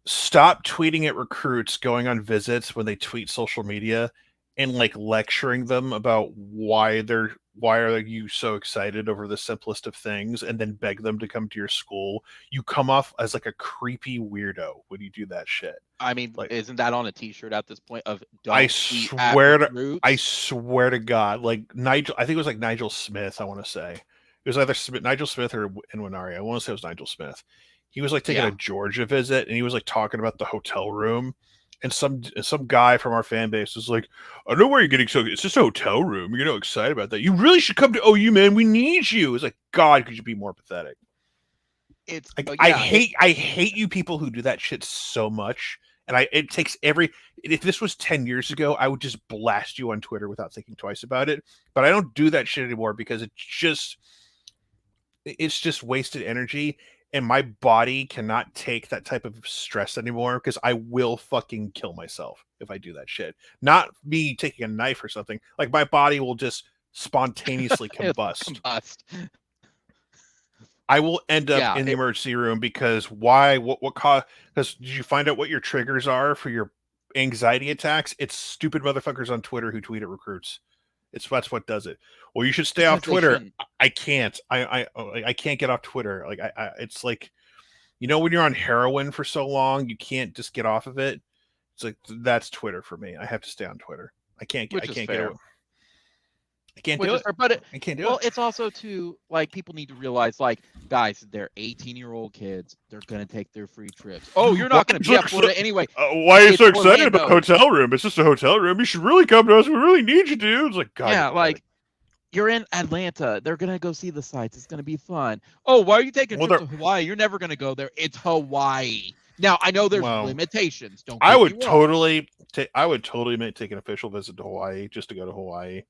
Stop tweeting at recruits going on visits when they tweet social media and like lecturing them about why are you so excited over the simplest of things, and then beg them to come to your school. You come off as like a creepy weirdo when you do that shit. I mean, like, isn't that on a T-shirt at this point? Of don't I tweet swear at to I swear to God, like Nigel, I think it was like Nigel Smith. I want to say it was either Nigel Smith or Inwinari. I want to say it was Nigel Smith. He was like taking a Georgia visit, and he was like talking about the hotel room. And some guy from our fan base was like, "I know where you're getting so. It's just a hotel room. You're not excited about that. You really should come to OU, man. We need you." It's like, God, could you be more pathetic? It's like, I hate you people who do that shit so much. And it takes if this was 10 years ago, I would just blast you on Twitter without thinking twice about it. But I don't do that shit anymore because it's just wasted energy. And my body cannot take that type of stress anymore because I will fucking kill myself if I do that shit. Not me taking a knife or something. Like my body will just spontaneously combust. I will end up in the emergency room because why? What cause? Because did you find out what your triggers are for your anxiety attacks? It's stupid motherfuckers on Twitter who tweet at recruits. That's what does it. Well, you should stay off Twitter. I can't. I can't get off Twitter. Like it's like, you know, when you're on heroin for so long, you can't just get off of it. It's like that's Twitter for me. I have to stay on Twitter. I can't get it. I can't do it. But I can't do it. Well, it's also too like people need to realize, like, guys, they're 18-year-old kids. They're gonna take their free trips. Oh, you're not gonna be at Florida anyway. Why are you so excited about the hotel room? It's just a hotel room. You should really come to us. We really need you, dude. It's like, God. Yeah, like you're in Atlanta. They're gonna go see the sights. It's gonna be fun. Oh, why are you taking a trip to Hawaii? You're never gonna go there. It's Hawaii. Now I know there's limitations. I would totally take an official visit to Hawaii just to go to Hawaii.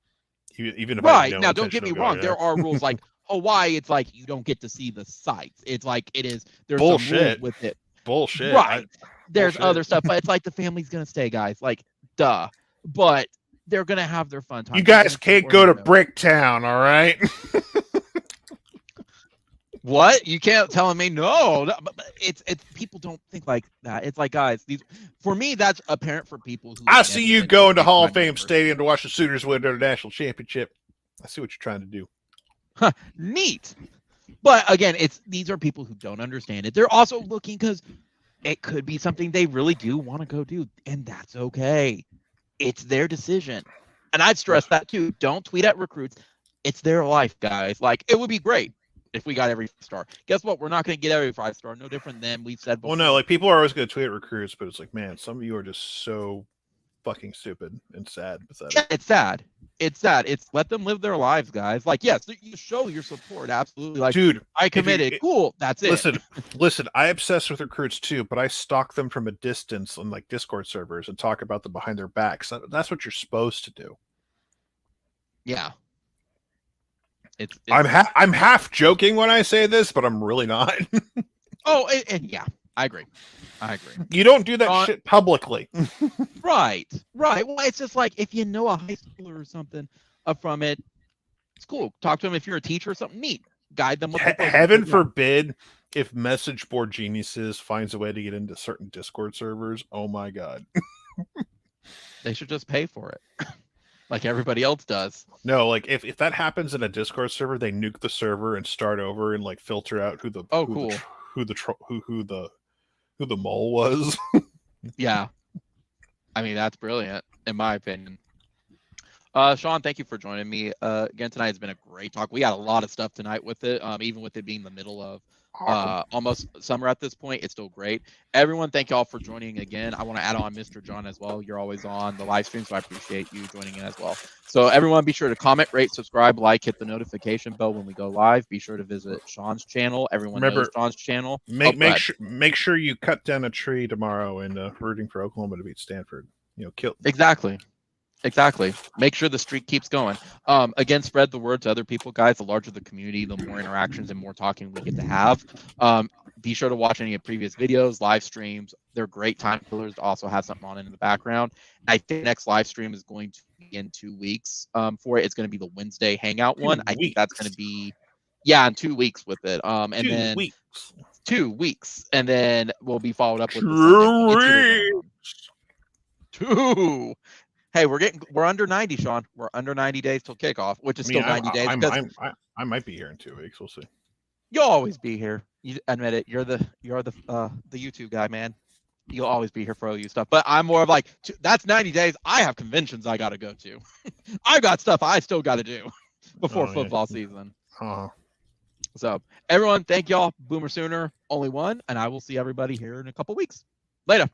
Even if right now, don't get me wrong. There are rules like Hawaii. It's like you don't get to see the sights. It's like it is. There's bullshit some rules with it. Bullshit. Right. There's other stuff, but it's like the family's gonna stay, guys. Like, duh. But they're gonna have their fun time. You guys can't go to Bricktown, all right? What? You can't tell me no. It's people don't think like that. It's like, guys, for me, that's apparent for people who I see you going to Hall of Fame Stadium to watch the Sooners win their national championship. I see what you're trying to do. Huh, neat. But again, these are people who don't understand it. They're also looking because it could be something they really do want to go do, and that's okay. It's their decision. And I've stressed that too. Don't tweet at recruits. It's their life, guys. Like, it would be great if we got every 5-star. Guess what? We're not going to get every 5-star. No different than we've said before. Well, no, like people are always going to tweet at recruits, but it's like, man, some of you are just so fucking stupid and sad. Yeah, it's sad. It's sad. It's let them live their lives, guys. Like, yes, you show your support. Absolutely. Like, dude, I committed. Cool. That's it. Listen, I obsess with recruits too, but I stalk them from a distance on like Discord servers and talk about them behind their backs. That's what you're supposed to do. Yeah. I'm half joking when I say this, but I'm really not. and yeah, I agree. You don't do that shit publicly. Right. Well, it's just like if you know a high schooler or something from it, it's cool. Talk to them if you're a teacher or something. Neat. Guide them. Heaven forbid if Message Board Geniuses finds a way to get into certain Discord servers. Oh my God. They should just pay for it. Like everybody else does. No, like if that happens in a Discord server, they nuke the server and start over and like filter out who the mole was. Yeah, I mean that's brilliant in my opinion. Sean, thank you for joining me again tonight. It's been a great talk. We got a lot of stuff tonight with it. Even with it being the middle of almost summer at this point, it's still great. Everyone, thank y'all for joining again. I want to add on Mr. John as well. You're always on the live stream, so I appreciate you joining in as well. So everyone, be sure to comment, rate, subscribe, like, hit the notification bell when we go live. Be sure to visit Sean's channel. Everyone knows Sean's channel. Make sure you cut down a tree tomorrow and rooting for Oklahoma to beat Stanford. Kill Exactly. Make sure the streak keeps going. Again, spread the word to other people, guys. The larger the community, the more interactions and more talking we get to have. Be sure to watch any of previous videos, live streams. They're great time killers to also have something on in the background. I think next live stream is going to in 2 weeks for it. It's going to be the Wednesday hangout 2 one. I think that's going weeks. to be, yeah, in 2 weeks with it. And 2 then weeks. 2 weeks, and then we'll be followed up with the 2 Sunday one. It's either one of weeks. them. 2. Hey, we're under 90, Sean. We're under 90 days till kickoff, which is still 90 days. I might be here in 2 weeks. We'll see. You'll always be here. You admit it. You're the YouTube guy, man. You'll always be here for OU stuff. But I'm more of like, that's 90 days. I have conventions I got to go to. I've got stuff I still got to do before football season. So everyone, thank y'all. Boomer Sooner, only one, and I will see everybody here in a couple weeks. Later.